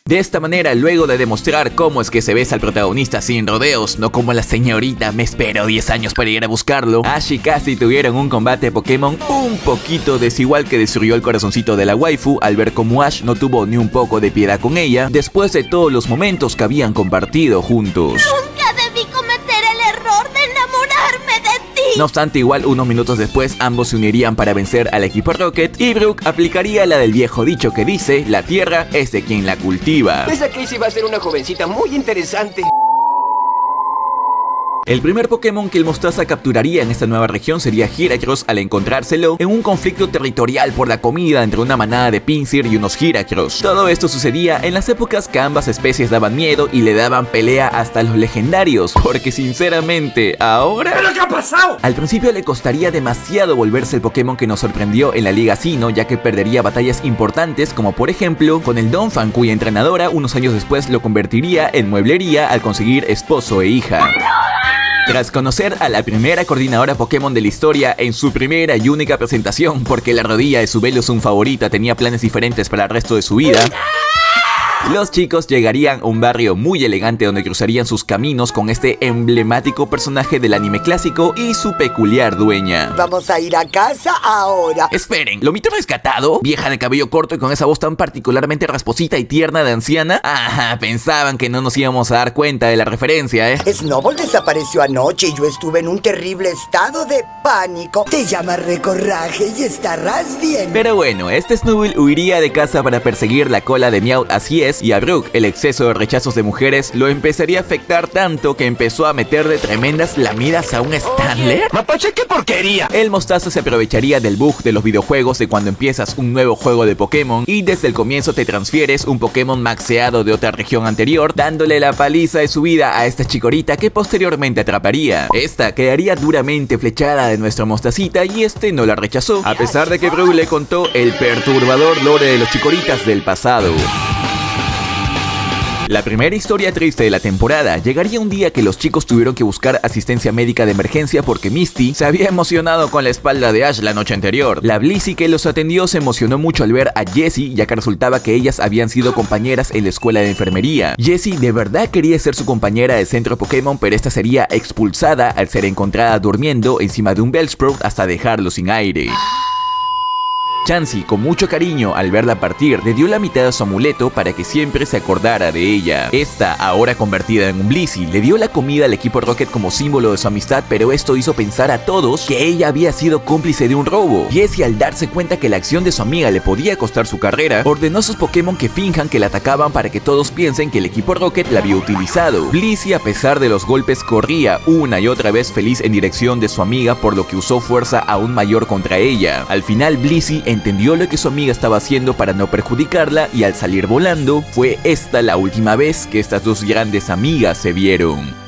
S1: De esta manera, luego de demostrar cómo es que se besa al protagonista sin rodeos, no como la señorita me espero 10 años para ir a buscarlo, Ash y Cassie tuvieron un combate Pokémon un poquito desigual que destruyó el corazoncito de la waifu al ver cómo Ash no tuvo ni un poco de piedad con ella después de todos los momentos que habían compartido juntos.
S9: Nunca debí cometer el error de enamorarme de ti.
S1: No obstante, igual unos minutos después ambos se unirían para vencer al equipo Rocket y Brooke aplicaría la del viejo dicho que dice: la tierra es de quien la cultiva.
S18: Esa Casey va a ser una jovencita muy interesante.
S1: El primer Pokémon que el Mostaza capturaría en esta nueva región sería Heracross al encontrárselo en un conflicto territorial por la comida entre una manada de Pinsir y unos Heracross. Todo esto sucedía en las épocas que ambas especies daban miedo y le daban pelea hasta los legendarios, porque sinceramente, ahora...
S14: ¿Pero qué ha pasado?
S1: Al principio le costaría demasiado volverse el Pokémon que nos sorprendió en la Liga Sinnoh, ya que perdería batallas importantes como por ejemplo con el Donphan, cuya entrenadora unos años después lo convertiría en mueblería al conseguir esposo e hija. Tras conocer a la primera coordinadora Pokémon de la historia en su primera y única presentación, porque la rodilla de su Velusum favorita tenía planes diferentes para el resto de su vida, los chicos llegarían a un barrio muy elegante donde cruzarían sus caminos con este emblemático personaje del anime clásico y su peculiar dueña.
S8: Vamos a ir a casa ahora.
S1: Esperen, ¿Lomito rescatado? ¿Vieja de cabello corto y con esa voz tan particularmente rasposita y tierna de anciana? Ajá, pensaban que no nos íbamos a dar cuenta de la referencia, ¿eh?
S8: Snowball desapareció anoche y yo estuve en un terrible estado de pánico. Te llama Recorraje y estarás bien.
S1: Pero bueno, este Snubbull huiría de casa para perseguir la cola de Meowth, así es, y a Brooke el exceso de rechazos de mujeres lo empezaría a afectar tanto que empezó a meterle tremendas lamidas a un Stantler.
S14: ¡Mapache, qué porquería!
S1: El Mostaza se aprovecharía del bug de los videojuegos de cuando empiezas un nuevo juego de Pokémon y desde el comienzo te transfieres un Pokémon maxeado de otra región anterior, dándole la paliza de su vida a esta chikorita que posteriormente atraparía. Esta quedaría duramente flechada de nuestro Mostacita y este no la rechazó, a pesar de que Brooke le contó el perturbador lore de los chikoritas del pasado. La primera historia triste de la temporada llegaría un día que los chicos tuvieron que buscar asistencia médica de emergencia porque Misty se había emocionado con la espalda de Ash la noche anterior. La Blissey que los atendió se emocionó mucho al ver a Jessie, ya que resultaba que ellas habían sido compañeras en la escuela de enfermería. Jessie de verdad quería ser su compañera del centro Pokémon, pero esta sería expulsada al ser encontrada durmiendo encima de un Bellsprout hasta dejarlo sin aire. Chansey, con mucho cariño al verla partir, le dio la mitad de su amuleto para que siempre se acordara de ella. Esta, ahora convertida en un Blissey, le dio la comida al equipo Rocket como símbolo de su amistad, pero esto hizo pensar a todos que ella había sido cómplice de un robo. Jessie, al darse cuenta que la acción de su amiga le podía costar su carrera, ordenó a sus Pokémon que finjan que la atacaban para que todos piensen que el equipo Rocket la había utilizado. Blissey, a pesar de los golpes, corría una y otra vez feliz en dirección de su amiga, por lo que usó fuerza aún mayor contra ella. Al final, Blissey entendió lo que su amiga estaba haciendo para no perjudicarla y al salir volando, fue esta la última vez que estas dos grandes amigas se vieron.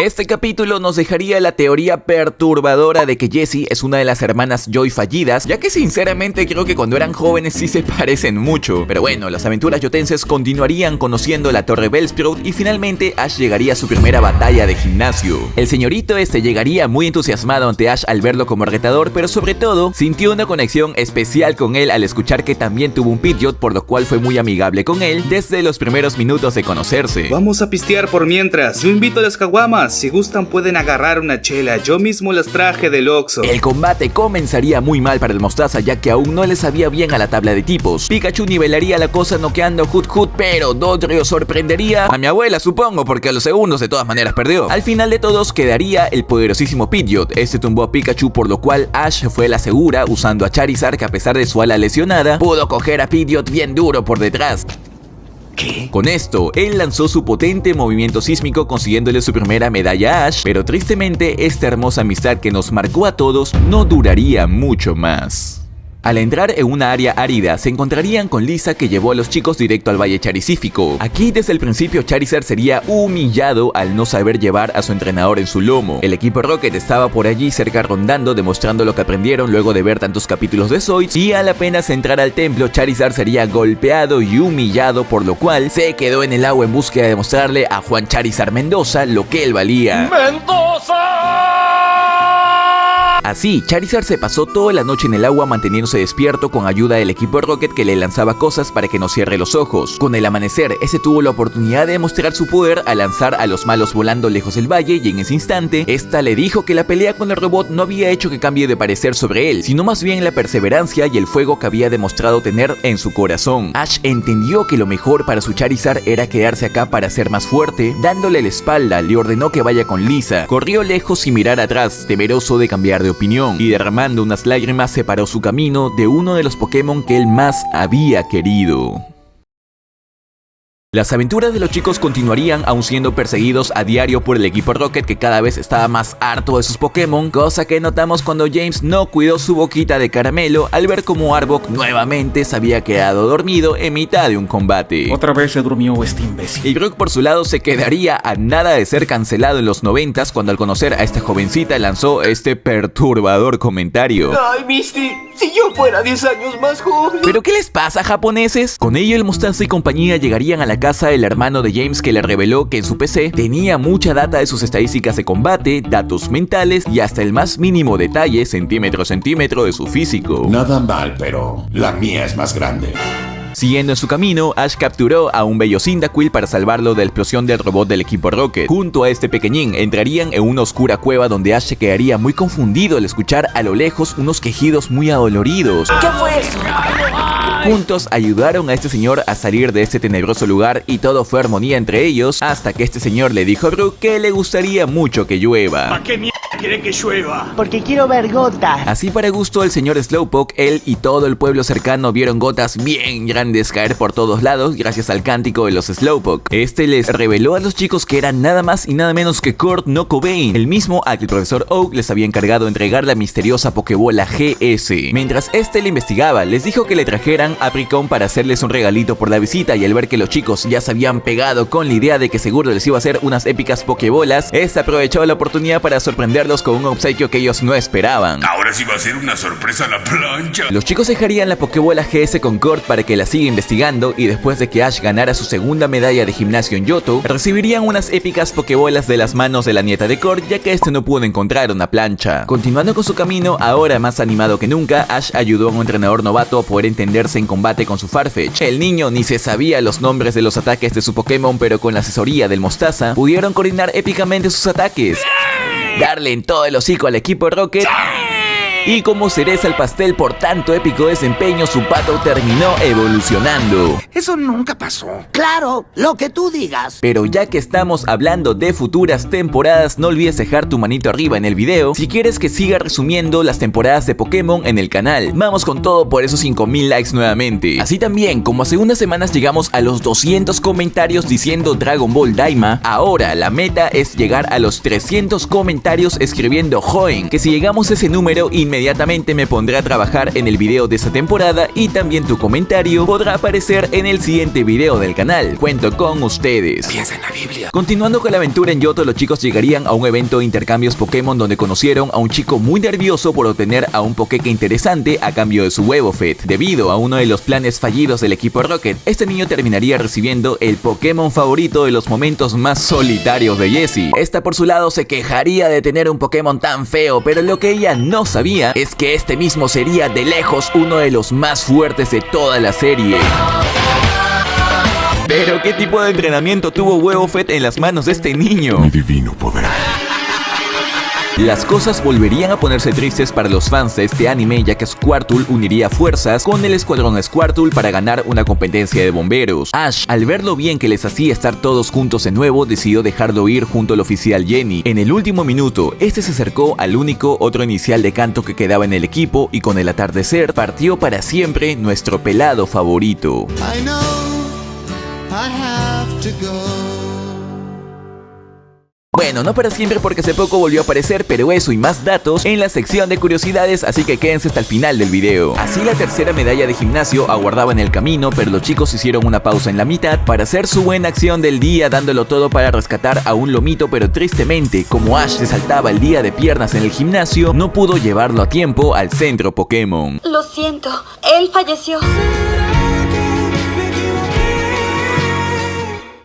S1: Este capítulo nos dejaría la teoría perturbadora de que Jessie es una de las hermanas Joy fallidas, ya que sinceramente creo que cuando eran jóvenes sí se parecen mucho. Pero bueno, las aventuras yotenses continuarían conociendo la Torre Bellsprout y finalmente Ash llegaría a su primera batalla de gimnasio. El señorito este llegaría muy entusiasmado ante Ash al verlo como retador, pero sobre todo sintió una conexión especial con él al escuchar que también tuvo un Pidgeot, por lo cual fue muy amigable con él desde los primeros minutos de conocerse.
S20: Vamos a pistear por mientras, yo invito a las caguamas. Si gustan pueden agarrar una chela, yo mismo las traje del Oxxo.
S1: El combate comenzaría muy mal para el Mostaza, ya que aún no le sabía bien a la tabla de tipos. Pikachu nivelaría la cosa noqueando Hoot, pero Dodrio sorprendería a mi abuela, supongo, porque a los segundos de todas maneras perdió. Al final de todos quedaría el poderosísimo Pidgeot. Este tumbó a Pikachu, por lo cual Ash fue la segura usando a Charizard, que a pesar de su ala lesionada, pudo coger a Pidgeot bien duro por detrás. ¿Qué? Con esto, él lanzó su potente movimiento sísmico consiguiéndole su primera medalla a Ash, pero tristemente esta hermosa amistad que nos marcó a todos no duraría mucho más. Al entrar en una área árida, se encontrarían con Lisa, que llevó a los chicos directo al Valle Charizífico. Aquí desde el principio Charizard sería humillado al no saber llevar a su entrenador en su lomo. El equipo Rocket estaba por allí cerca rondando, demostrando lo que aprendieron luego de ver tantos capítulos de Zoids, y al apenas entrar al templo, Charizard sería golpeado y humillado, por lo cual se quedó en el agua en búsqueda de mostrarle a Juan Charizard Mendoza lo que él valía. Así, Charizard se pasó toda la noche en el agua manteniéndose despierto con ayuda del equipo Rocket, que le lanzaba cosas para que no cierre los ojos. Con el amanecer, ese tuvo la oportunidad de demostrar su poder al lanzar a los malos volando lejos del valle, y en ese instante, esta le dijo que la pelea con el robot no había hecho que cambie de parecer sobre él, sino más bien la perseverancia y el fuego que había demostrado tener en su corazón. Ash entendió que lo mejor para su Charizard era quedarse acá para ser más fuerte. Dándole la espalda, le ordenó que vaya con Lisa. Corrió lejos sin mirar atrás, temeroso de cambiar de opinión, y derramando unas lágrimas separó su camino de uno de los Pokémon que él más había querido. Las aventuras de los chicos continuarían, aún siendo perseguidos a diario por el equipo Rocket, que cada vez estaba más harto de sus Pokémon, cosa que notamos cuando James no cuidó su boquita de caramelo al ver cómo Arbok nuevamente se había quedado dormido en mitad de un combate.
S17: Otra vez se durmió este imbécil.
S1: Y Brock por su lado se quedaría a nada de ser cancelado en los 90s, cuando al conocer a esta jovencita lanzó este perturbador comentario.
S14: Ay, Misty, si yo fuera 10 años más joven.
S1: ¿Pero qué les pasa, japoneses? Con ello el Mostaza y compañía llegarían a la casa del hermano de James, que le reveló que en su PC tenía mucha data de sus estadísticas de combate, datos mentales y hasta el más mínimo detalle, centímetro a centímetro, de su físico.
S2: Nada mal, pero la mía es más grande.
S1: Siguiendo en su camino, Ash capturó a un bello Cyndaquil para salvarlo de la explosión del robot del equipo Rocket. Junto a este pequeñín entrarían en una oscura cueva donde Ash se quedaría muy confundido al escuchar a lo lejos unos quejidos muy adoloridos.
S14: ¿Qué fue eso?
S1: Juntos ayudaron a este señor a salir de este tenebroso lugar y todo fue armonía entre ellos, hasta que este señor le dijo a Brook que le gustaría mucho que llueva.
S14: ¿Para qué mierda quiere que llueva?
S8: Porque quiero ver gotas.
S1: Así, para gusto del señor Slowpoke, él y todo el pueblo cercano vieron gotas bien grandes caer por todos lados gracias al cántico de los Slowpoke. Este les reveló a los chicos que era nada más y nada menos que Kurt No Cobain, el mismo al que el profesor Oak les había encargado entregar la misteriosa Pokébola GS. Mientras este le investigaba, les dijo que le trajeran a Apricón para hacerles un regalito por la visita, y al ver que los chicos ya se habían pegado con la idea de que seguro les iba a hacer unas épicas Pokébolas, este aprovechó la oportunidad para sorprenderlos con un obsequio que ellos no esperaban.
S2: Ahora sí va a ser una sorpresa a la plancha.
S1: Los chicos dejarían la Pokébola GS con Kurt para que la siga investigando, y después de que Ash ganara su segunda medalla de gimnasio en Johto, recibirían unas épicas Pokébolas de las manos de la nieta de Kurt, ya que este no pudo encontrar una plancha. Continuando con su camino, ahora más animado que nunca, Ash ayudó a un entrenador novato a poder entenderse en combate con su Farfetch. El niño ni se sabía los nombres de los ataques de su Pokémon, pero con la asesoría del Mostaza pudieron coordinar épicamente sus ataques, darle en todo el hocico al equipo Rocket. Y como cereza al pastel por tanto épico desempeño, su pato terminó evolucionando.
S6: Eso nunca pasó.
S8: Claro, lo que tú digas.
S1: Pero ya que estamos hablando de futuras temporadas, no olvides dejar tu manito arriba en el video si quieres que siga resumiendo las temporadas de Pokémon en el canal. Vamos con todo por esos 5000 likes nuevamente. Así también, como hace unas semanas llegamos a los 200 comentarios diciendo Dragon Ball Daima, ahora la meta es llegar a los 300 comentarios escribiendo Joen, que si llegamos a ese número inmediatamente me pondré a trabajar en el video de esta temporada, y también tu comentario podrá aparecer en el siguiente video del canal. Cuento con ustedes.
S6: Piensa en la Biblia.
S1: Continuando con la aventura en Johto, los chicos llegarían a un evento de intercambios Pokémon donde conocieron a un chico muy nervioso por obtener a un Pokéque interesante a cambio de su Wobbuffet. Debido a uno de los planes fallidos del equipo Rocket, este niño terminaría recibiendo el Pokémon favorito de los momentos más solitarios de Jessie. Esta por su lado se quejaría de tener un Pokémon tan feo, pero lo que ella no sabía es que este mismo sería de lejos uno de los más fuertes de toda la serie. Pero ¿qué tipo de entrenamiento tuvo Wobbuffet en las manos de este niño?
S2: Mi divino poder.
S1: Las cosas volverían a ponerse tristes para los fans de este anime, ya que Squirtle uniría fuerzas con el escuadrón Squirtle para ganar una competencia de bomberos. Ash, al ver lo bien que les hacía estar todos juntos de nuevo, decidió dejarlo ir junto al oficial Jenny. En el último minuto, este se acercó al único otro inicial de canto que quedaba en el equipo, y con el atardecer partió para siempre nuestro pelado favorito.
S21: I know I have to go.
S1: Bueno, no para siempre porque hace poco volvió a aparecer, pero eso y más datos en la sección de curiosidades, así que quédense hasta el final del video. Así la tercera medalla de gimnasio aguardaba en el camino, pero los chicos hicieron una pausa en la mitad para hacer su buena acción del día, dándolo todo para rescatar a un lomito, pero tristemente, como Ash se saltaba el día de piernas en el gimnasio, no pudo llevarlo a tiempo al centro Pokémon.
S5: Lo siento, él falleció.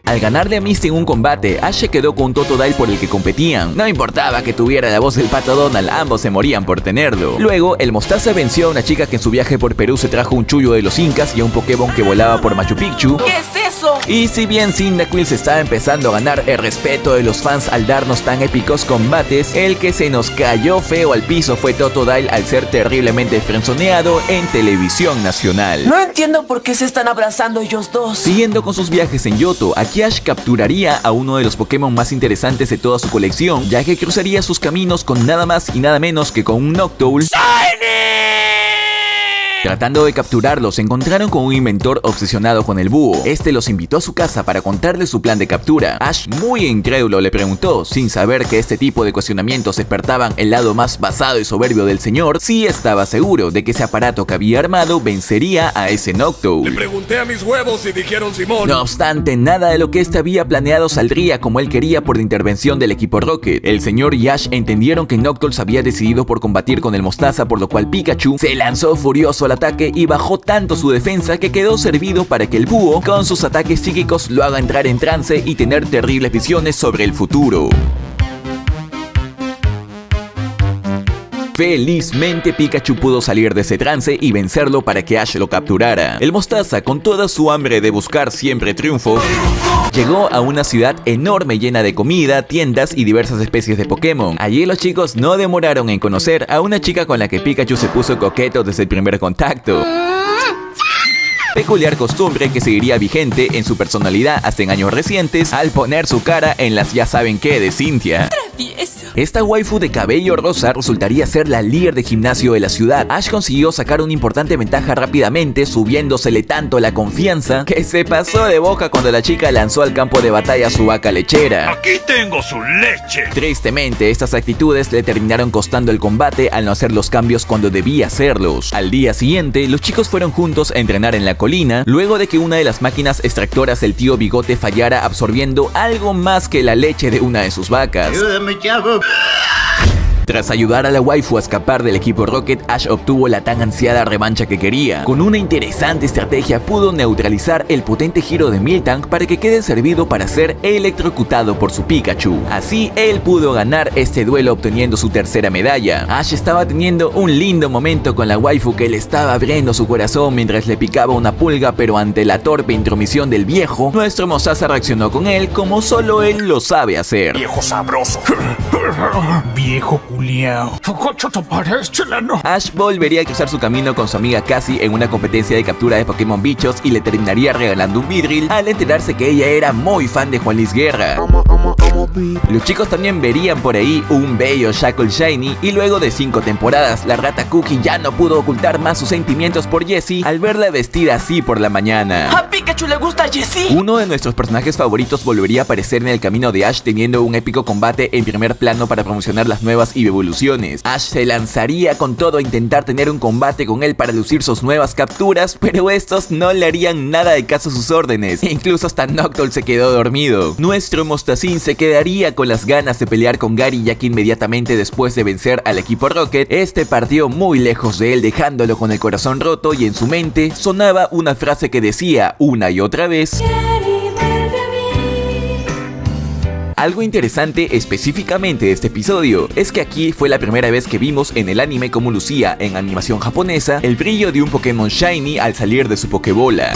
S1: Al ganarle a Misty en un combate, Ash se quedó con un Totodile por el que competían. No importaba que tuviera la voz del Pato Donald, ambos se morían por tenerlo. Luego, el Mostaza venció a una chica que en su viaje por Perú se trajo un chullo de los incas y a un Pokémon que volaba por Machu Picchu.
S3: ¿Qué es eso?
S1: Y si bien Cyndaquil se estaba empezando a ganar el respeto de los fans al darnos tan épicos combates, el que se nos cayó feo al piso fue Totodile al ser terriblemente frenzoneado en televisión nacional.
S3: No entiendo por qué se están abrazando ellos dos.
S1: Siguiendo con sus viajes en Yoto, aquí Ash capturaría a uno de los Pokémon más interesantes de toda su colección, ya que cruzaría sus caminos con nada más y nada menos que con un Noctowl. Tratando de capturarlos, se encontraron con un inventor obsesionado con el búho. Este los invitó a su casa para contarle su plan de captura. Ash, muy incrédulo, le preguntó, sin saber que este tipo de cuestionamientos despertaban el lado más basado y soberbio del señor, si estaba seguro de que ese aparato que había armado vencería a ese Noctowl.
S2: Le pregunté a mis huevos y dijeron Simón.
S1: No obstante, nada de lo que este había planeado saldría como él quería por la intervención del equipo Rocket. El señor y Ash entendieron que Noctowl se había decidido por combatir con el Mostaza, por lo cual Pikachu se lanzó furioso al ataque y bajó tanto su defensa que quedó servido para que el búho, con sus ataques psíquicos, lo haga entrar en trance y tener terribles visiones sobre el futuro. Felizmente Pikachu pudo salir de ese trance y vencerlo para que Ash lo capturara. El Mostaza, con toda su hambre de buscar siempre triunfos, llegó a una ciudad enorme llena de comida, tiendas y diversas especies de Pokémon. Allí los chicos no demoraron en conocer a una chica con la que Pikachu se puso coqueto desde el primer contacto. Peculiar costumbre que seguiría vigente en su personalidad hasta en años recientes al poner su cara en las ya saben qué de Cynthia. Esta waifu de cabello rosa resultaría ser la líder de gimnasio de la ciudad. Ash consiguió sacar una importante ventaja rápidamente, subiéndosele tanto la confianza que se pasó de boca cuando la chica lanzó al campo de batalla su vaca lechera.
S2: Aquí tengo su leche.
S1: Tristemente, estas actitudes le terminaron costando el combate al no hacer los cambios cuando debía hacerlos. Al día siguiente, los chicos fueron juntos a entrenar en la colina, luego de que una de las máquinas extractoras del tío Bigote fallara absorbiendo algo más que la leche de una de sus vacas.
S14: Ayúdame, chavo.
S1: Tras ayudar a la waifu a escapar del equipo Rocket, Ash obtuvo la tan ansiada revancha que quería. Con una interesante estrategia pudo neutralizar el potente giro de Miltank para que quede servido para ser electrocutado por su Pikachu. Así, él pudo ganar este duelo obteniendo su tercera medalla. Ash estaba teniendo un lindo momento con la waifu que le estaba abriendo su corazón mientras le picaba una pulga, pero ante la torpe intromisión del viejo, nuestro Mostaza reaccionó con él como solo él lo sabe hacer.
S2: Viejo sabroso.
S14: Viejo culiao.
S1: Ash volvería a cruzar su camino con su amiga Cassie en una competencia de captura de Pokémon bichos y le terminaría regalando un Vidril al enterarse que ella era muy fan de Juan Luis Guerra. Los chicos también verían por ahí un bello Shackle Shiny y luego de 5 temporadas la rata Cookie ya no pudo ocultar más sus sentimientos por Jessie al verla vestida así por la mañana.
S3: ¿A Pikachu le gusta Jessie?
S1: Uno de nuestros personajes favoritos volvería a aparecer en el camino de Ash teniendo un épico combate en primer plano para promocionar las nuevas evoluciones. Ash se lanzaría con todo a intentar tener un combate con él para lucir sus nuevas capturas, pero estos no le harían nada de caso a sus órdenes. Incluso hasta Noctowl se quedó dormido. Nuestro Mostacín se quedaría con las ganas de pelear con Gary, ya que inmediatamente después de vencer al equipo Rocket, este partió muy lejos de él, dejándolo con el corazón roto, y en su mente sonaba una frase que decía una y otra vez: algo interesante específicamente de este episodio es que aquí fue la primera vez que vimos en el anime cómo lucía en animación japonesa el brillo de un Pokémon Shiny al salir de su Pokébola.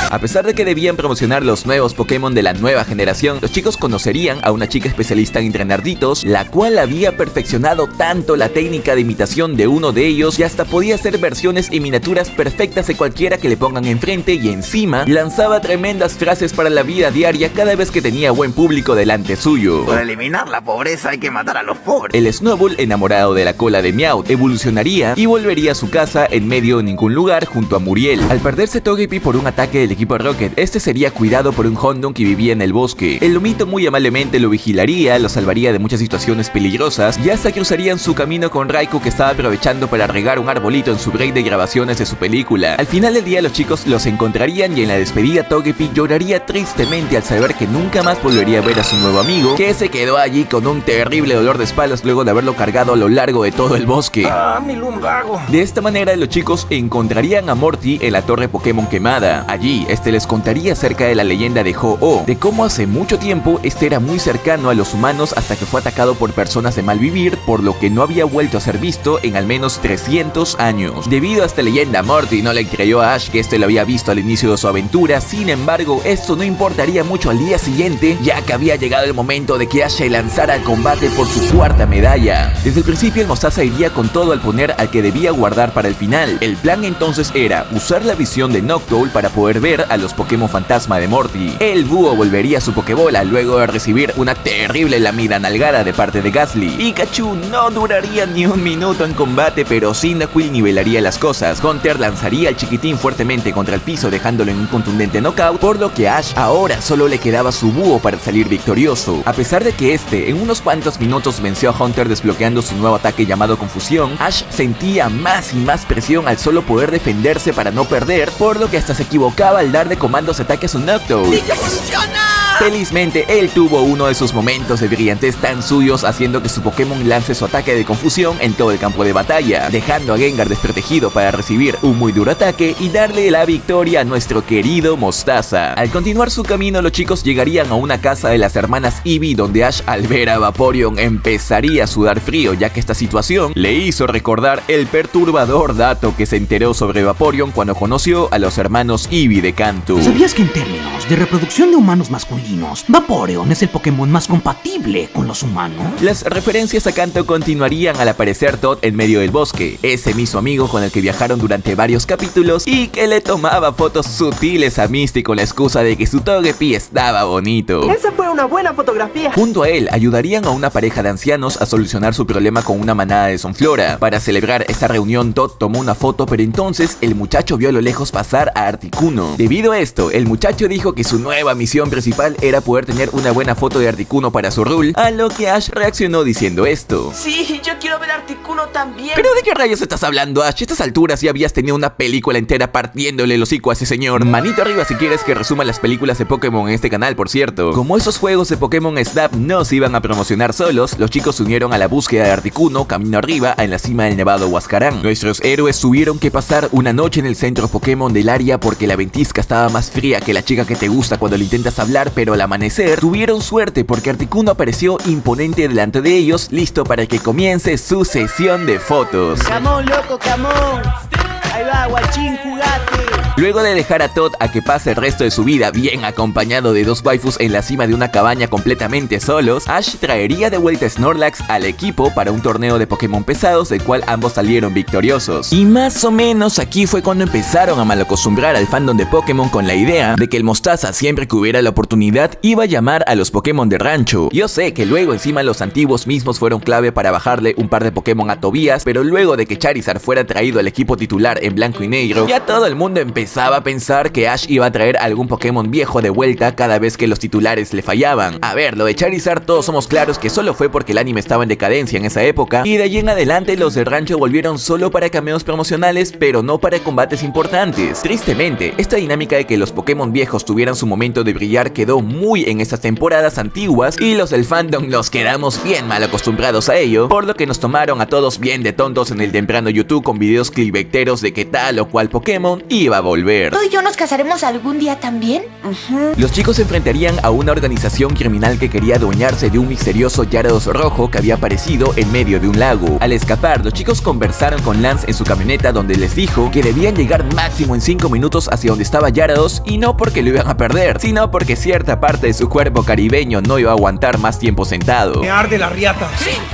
S1: A pesar de que debían promocionar los nuevos Pokémon de la nueva generación, los chicos conocerían a una chica especialista en entrenar ditos, la cual había perfeccionado tanto la técnica de imitación de uno de ellos y hasta podía hacer versiones y miniaturas perfectas de cualquiera que le pongan enfrente, y encima lanzaba tremendas frases para la vida diaria cada vez que tenía buen público delante suyo.
S14: Para eliminar la pobreza hay que matar a los pobres.
S1: El Snowball, enamorado de la cola de Meowth, evolucionaría y volvería a su casa en medio de ningún lugar junto a Muriel. Al perderse Togepi por un ataque del equipo equipo Rocket, este sería cuidado por un Houndoom que vivía en el bosque. El lomito muy amablemente lo vigilaría, lo salvaría de muchas situaciones peligrosas y hasta cruzarían su camino con Raikou, que estaba aprovechando para regar un arbolito en su break de grabaciones de su película. Al final del día los chicos los encontrarían y en la despedida Togepi lloraría tristemente al saber que nunca más volvería a ver a su nuevo amigo, que se quedó allí con un terrible dolor de espaldas luego de haberlo cargado a lo largo de todo el bosque.
S14: ¡Ah, mi lumbago!
S1: De esta manera los chicos encontrarían a Morty en la torre Pokémon quemada. Allí, este les contaría acerca de la leyenda de Ho-Oh, de cómo hace mucho tiempo este era muy cercano a los humanos hasta que fue atacado por personas de mal vivir, por lo que no había vuelto a ser visto en al menos 300 años. Debido a esta leyenda, Morty no le creyó a Ash que este lo había visto al inicio de su aventura. Sin embargo, esto no importaría mucho al día siguiente, ya que había llegado el momento de que Ash se lanzara al combate por su cuarta medalla. Desde el principio el Mostaza iría con todo al poner al que debía guardar para el final. El plan entonces era usar la visión de Noctowl para poder ver a los Pokémon fantasma de Morty. El búho volvería a su Pokébola luego de recibir una terrible lamida nalgada de parte de Gastly. Pikachu no duraría ni un minuto en combate, pero Cyndaquil nivelaría las cosas. Hunter lanzaría al chiquitín fuertemente contra el piso dejándolo en un contundente knockout, por lo que a Ash ahora solo le quedaba su búho para salir victorioso. A pesar de que este en unos cuantos minutos venció a Hunter desbloqueando su nuevo ataque llamado Confusión, Ash sentía más y más presión al solo poder defenderse para no perder, por lo que hasta se equivocaba al dar de comandos ataque a su Noctowl.
S3: ¡Sí que funciona!
S1: Felizmente, él tuvo uno de sus momentos de brillantez tan suyos, haciendo que su Pokémon lance su ataque de confusión en todo el campo de batalla, dejando a Gengar desprotegido para recibir un muy duro ataque y darle la victoria a nuestro querido Mostaza. Al continuar su camino, los chicos llegarían a una casa de las hermanas Eevee, donde Ash, al ver a Vaporeon, empezaría a sudar frío, ya que esta situación le hizo recordar el perturbador dato que se enteró sobre Vaporeon cuando conoció a los hermanos Eevee de Kanto.
S12: ¿Sabías que en términos de reproducción de humanos masculinos, Vaporeon es el Pokémon más compatible con los humanos?
S1: Las referencias a Kanto continuarían al aparecer Todd en medio del bosque, ese mismo amigo con el que viajaron durante varios capítulos y que le tomaba fotos sutiles a Misty con la excusa de que su Togepi estaba bonito.
S3: Esa fue una buena fotografía.
S1: Junto a él ayudarían a una pareja de ancianos a solucionar su problema con una manada de Sonflora. Para celebrar esta reunión, Todd tomó una foto, pero entonces el muchacho vio a lo lejos pasar a Articuno. Debido a esto, el muchacho dijo que su nueva misión principal era poder tener una buena foto de Articuno para su rule, a lo que Ash reaccionó diciendo esto.
S3: Sí, yo quiero ver a Articuno también.
S1: ¿Pero de qué rayos estás hablando, Ash? A estas alturas ya habías tenido una película entera partiéndole el hocico a ese señor. Manito arriba si quieres que resuma las películas de Pokémon en este canal, por cierto. Como esos juegos de Pokémon Snap no se iban a promocionar solos, los chicos se unieron a la búsqueda de Articuno camino arriba en la cima del nevado Huascarán. Nuestros héroes tuvieron que pasar una noche en el centro Pokémon del área porque la ventisca estaba más fría que la chica que te gusta cuando le intentas hablar, pero al amanecer tuvieron suerte porque Articuno apareció imponente delante de ellos, listo para que comience su sesión de fotos.
S3: Camón, loco, camón. Ahí va, guachín, jugate.
S1: Luego de dejar a Todd a que pase el resto de su vida bien acompañado de dos waifus en la cima de una cabaña completamente solos, Ash traería de vuelta a Snorlax al equipo para un torneo de Pokémon pesados del cual ambos salieron victoriosos. Y más o menos aquí fue cuando empezaron a malacostumbrar al fandom de Pokémon con la idea de que el Mostaza, siempre que hubiera la oportunidad, iba a llamar a los Pokémon de rancho. Yo sé que luego encima los antiguos mismos fueron clave para bajarle un par de Pokémon a Tobias, pero luego de que Charizard fuera traído al equipo titular en blanco y negro, ya todo el mundo empezaba a pensar que Ash iba a traer algún Pokémon viejo de vuelta cada vez que los titulares le fallaban. A ver, lo de Charizard todos somos claros que solo fue porque el anime estaba en decadencia en esa época, y de allí en adelante los del rancho volvieron solo para cameos promocionales, pero no para combates importantes. Tristemente, esta dinámica de que los Pokémon viejos tuvieran su momento de brillar quedó muy en estas temporadas antiguas, y los del fandom nos quedamos bien mal acostumbrados a ello, por lo que nos tomaron a todos bien de tontos en el temprano YouTube con videos clickbaiteros de que tal o cual Pokémon iba a volver.
S9: ¿Tú y yo nos casaremos algún día también?
S1: Los chicos se enfrentarían a una organización criminal que quería adueñarse de un misterioso Gyarados rojo que había aparecido en medio de un lago. Al escapar, los chicos conversaron con Lance en su camioneta, donde les dijo que debían llegar máximo en 5 minutos hacia donde estaba Gyarados, y no porque lo iban a perder, sino porque cierta parte de su cuerpo caribeño no iba a aguantar más tiempo sentado.
S14: ¡Me arde la riata!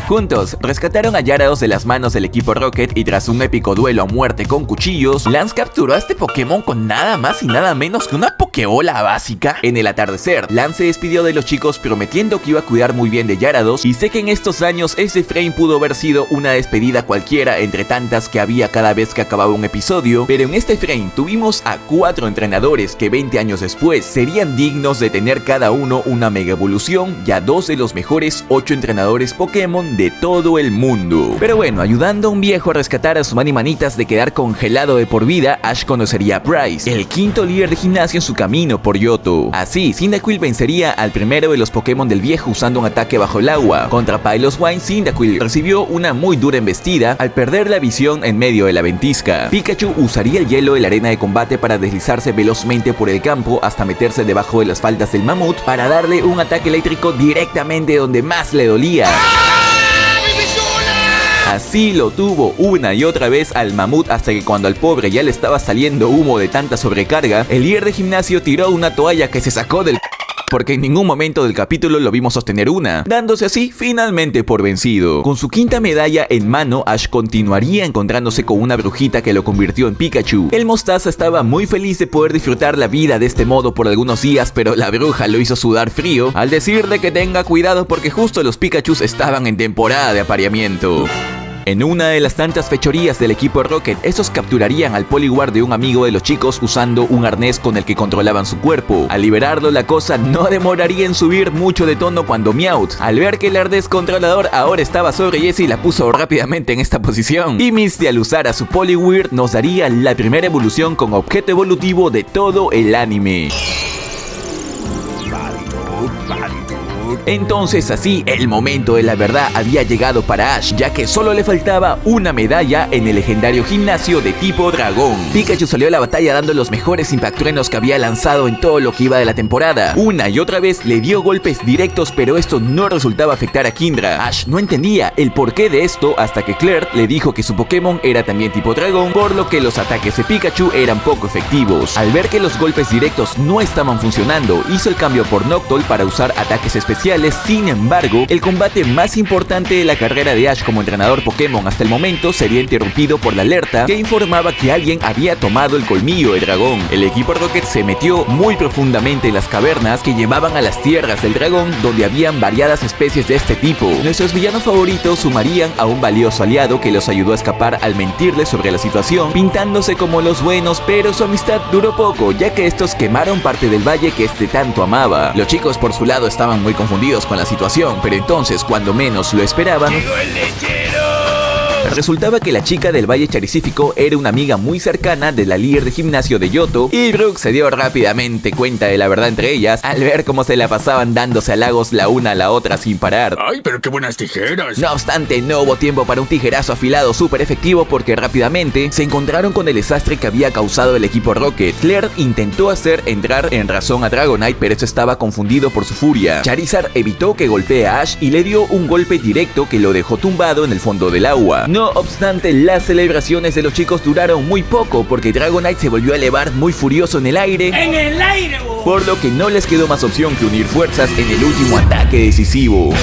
S1: Juntos, rescataron a Gyarados de las manos del equipo Rocket y tras un épico duelo a muerte con cuchillos, Lance capturó a este Pokémon con nada más y nada menos que una Pokébola básica. En el atardecer, Lance se despidió de los chicos prometiendo que iba a cuidar muy bien de Gyarados, y sé que en estos años ese frame pudo haber sido una despedida cualquiera entre tantas que había cada vez que acababa un episodio, pero en este frame tuvimos a 4 entrenadores que 20 años después serían dignos de tener cada uno una mega evolución y a 2 de los mejores 8 entrenadores Pokémon de todo el mundo. Pero bueno, ayudando a un viejo a rescatar a su Manimanitas de quedar congelado de por vida, Ash conocería a Bryce, el quinto líder de gimnasio en su camino por Johto. Así, Cyndaquil vencería al primero de los Pokémon del viejo usando un ataque bajo el agua. Contra Piloswine, Cyndaquil recibió una muy dura embestida al perder la visión en medio de la ventisca. Pikachu usaría el hielo de la arena de combate para deslizarse velozmente por el campo hasta meterse debajo de las faldas del mamut para darle un ataque eléctrico directamente donde más le dolía. Así lo tuvo una y otra vez al mamut hasta que cuando al pobre ya le estaba saliendo humo de tanta sobrecarga, el líder de gimnasio tiró una toalla que se sacó del porque en ningún momento del capítulo lo vimos sostener una, dándose así finalmente por vencido. Con su quinta medalla en mano, Ash continuaría encontrándose con una brujita que lo convirtió en Pikachu. El mostaza estaba muy feliz de poder disfrutar la vida de este modo por algunos días, pero la bruja lo hizo sudar frío al decirle que tenga cuidado porque justo los Pikachus estaban en temporada de apareamiento. En una de las tantas fechorías del equipo Rocket, estos capturarían al Poliwhirl de un amigo de los chicos usando un arnés con el que controlaban su cuerpo. Al liberarlo, la cosa no demoraría en subir mucho de tono cuando Meowth, al ver que el arnés controlador ahora estaba sobre Jessie, la puso rápidamente en esta posición. Y Misty, al usar a su Poliwhirl, nos daría la primera evolución con objeto evolutivo de todo el anime. Entonces así, el momento de la verdad había llegado para Ash, ya que solo le faltaba una medalla en el legendario gimnasio de tipo dragón. Pikachu salió a la batalla dando los mejores impactruenos que había lanzado en todo lo que iba de la temporada. Una y otra vez le dio golpes directos, pero esto no resultaba afectar a Kindra. Ash no entendía el porqué de esto hasta que Claire le dijo que su Pokémon era también tipo dragón, por lo que los ataques de Pikachu eran poco efectivos. Al ver que los golpes directos no estaban funcionando, hizo el cambio por Noctowl para usar ataques especiales. Sin embargo, el combate más importante de la carrera de Ash como entrenador Pokémon hasta el momento sería interrumpido por la alerta que informaba que alguien había tomado el colmillo de dragón. El equipo Rocket se metió muy profundamente en las cavernas que llevaban a las tierras del dragón, donde habían variadas especies de este tipo. Nuestros villanos favoritos sumarían a un valioso aliado que los ayudó a escapar al mentirles sobre la situación, pintándose como los buenos, pero su amistad duró poco, ya que estos quemaron parte del valle que este tanto amaba. Los chicos por su lado estaban muy confundidos con la situación, pero entonces, cuando menos lo esperaban, ¡llegó el lechero! Resultaba que la chica del Valle Charizífico era una amiga muy cercana de la líder de gimnasio de Johto, y Brooke se dio rápidamente cuenta de la verdad entre ellas al ver cómo se la pasaban dándose halagos la una a la otra sin parar.
S14: ¡Ay, pero qué buenas tijeras!
S1: No obstante, no hubo tiempo para un tijerazo afilado súper efectivo porque rápidamente se encontraron con el desastre que había causado el equipo Rocket. Claire intentó hacer entrar en razón a Dragonite, pero este estaba confundido por su furia. Charizard evitó que golpee a Ash y le dio un golpe directo que lo dejó tumbado en el fondo del agua. No obstante, las celebraciones de los chicos duraron muy poco porque Dragonite se volvió a elevar muy furioso en el aire. ¡En el aire! Por lo que no les quedó más opción que unir fuerzas en el último ataque decisivo.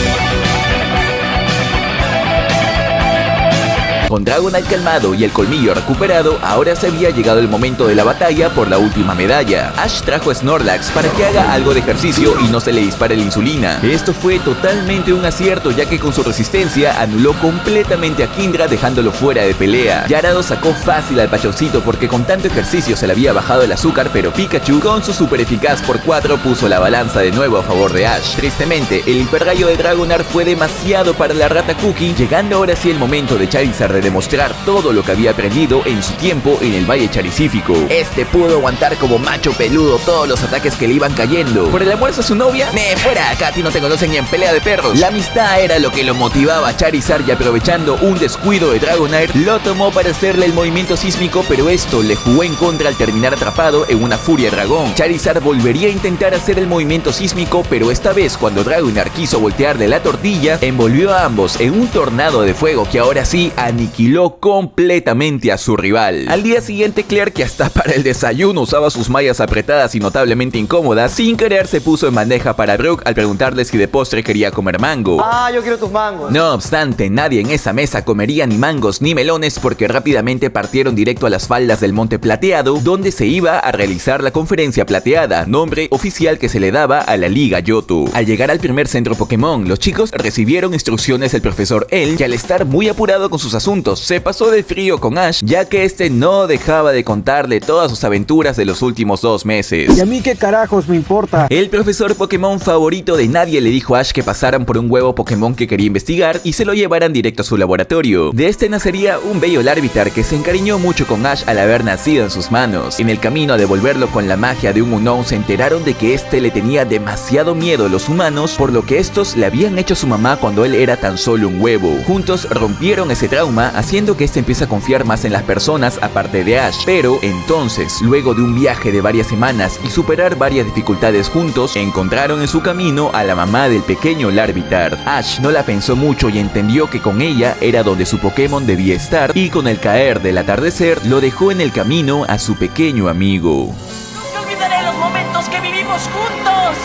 S1: Con Dragonite calmado y el colmillo recuperado, ahora se había llegado el momento de la batalla por la última medalla. Ash trajo a Snorlax para que haga algo de ejercicio y no se le dispare la insulina. Esto fue totalmente un acierto, ya que con su resistencia anuló completamente a Kindra, dejándolo fuera de pelea. Gyarados sacó fácil al pachoncito porque con tanto ejercicio se le había bajado el azúcar, pero Pikachu con su super eficaz por 4 puso la balanza de nuevo a favor de Ash. Tristemente, el hiperrayo de Dragonar fue demasiado para la rata Cookie, llegando ahora sí el momento de Charizard de demostrar todo lo que había aprendido en su tiempo en el Valle Charizífico. Este pudo aguantar como macho peludo todos los ataques que le iban cayendo. Por el almuerzo a su novia, fuera acá, a ti no te conocen ni en pelea de perros. La amistad era lo que lo motivaba a Charizard y aprovechando un descuido de Dragonair, lo tomó para hacerle el movimiento sísmico, pero esto le jugó en contra al terminar atrapado en una furia dragón. Charizard volvería a intentar hacer el movimiento sísmico, pero esta vez cuando Dragonair quiso voltearle la tortilla, envolvió a ambos en un tornado de fuego que ahora sí aniquiló aniquiló completamente a su rival. Al día siguiente, Claire, que hasta para el desayuno usaba sus mallas apretadas y notablemente incómodas, sin querer se puso en bandeja para Brooke al preguntarle si de postre quería comer mango.
S3: Ah, yo quiero tus mangos.
S1: No obstante, nadie en esa mesa comería ni mangos ni melones porque rápidamente partieron directo a las faldas del Monte Plateado, donde se iba a realizar la Conferencia Plateada, nombre oficial que se le daba a la Liga Yoto. Al llegar al primer centro Pokémon, los chicos recibieron instrucciones del profesor L, que al estar muy apurado con sus asuntos, se pasó de frío con Ash, ya que este no dejaba de contarle todas sus aventuras de los últimos 2 meses.
S3: ¿Y a mí qué carajos me importa?
S1: El profesor Pokémon favorito de nadie le dijo a Ash que pasaran por un huevo Pokémon que quería investigar y se lo llevaran directo a su laboratorio. De este nacería un bello Larvitar que se encariñó mucho con Ash al haber nacido en sus manos. En el camino a devolverlo con la magia de un Unown, se enteraron de que este le tenía demasiado miedo a los humanos, por lo que estos le habían hecho a su mamá cuando él era tan solo un huevo. Juntos rompieron ese trauma, haciendo que este empiece a confiar más en las personas aparte de Ash. Pero entonces, luego de un viaje de varias semanas y superar varias dificultades juntos, encontraron en su camino a la mamá del pequeño Larvitar. Ash no la pensó mucho y entendió que con ella era donde su Pokémon debía estar, y con el caer del atardecer lo dejó en el camino a su pequeño amigo.
S21: No olvidaré los momentos que vivimos juntos.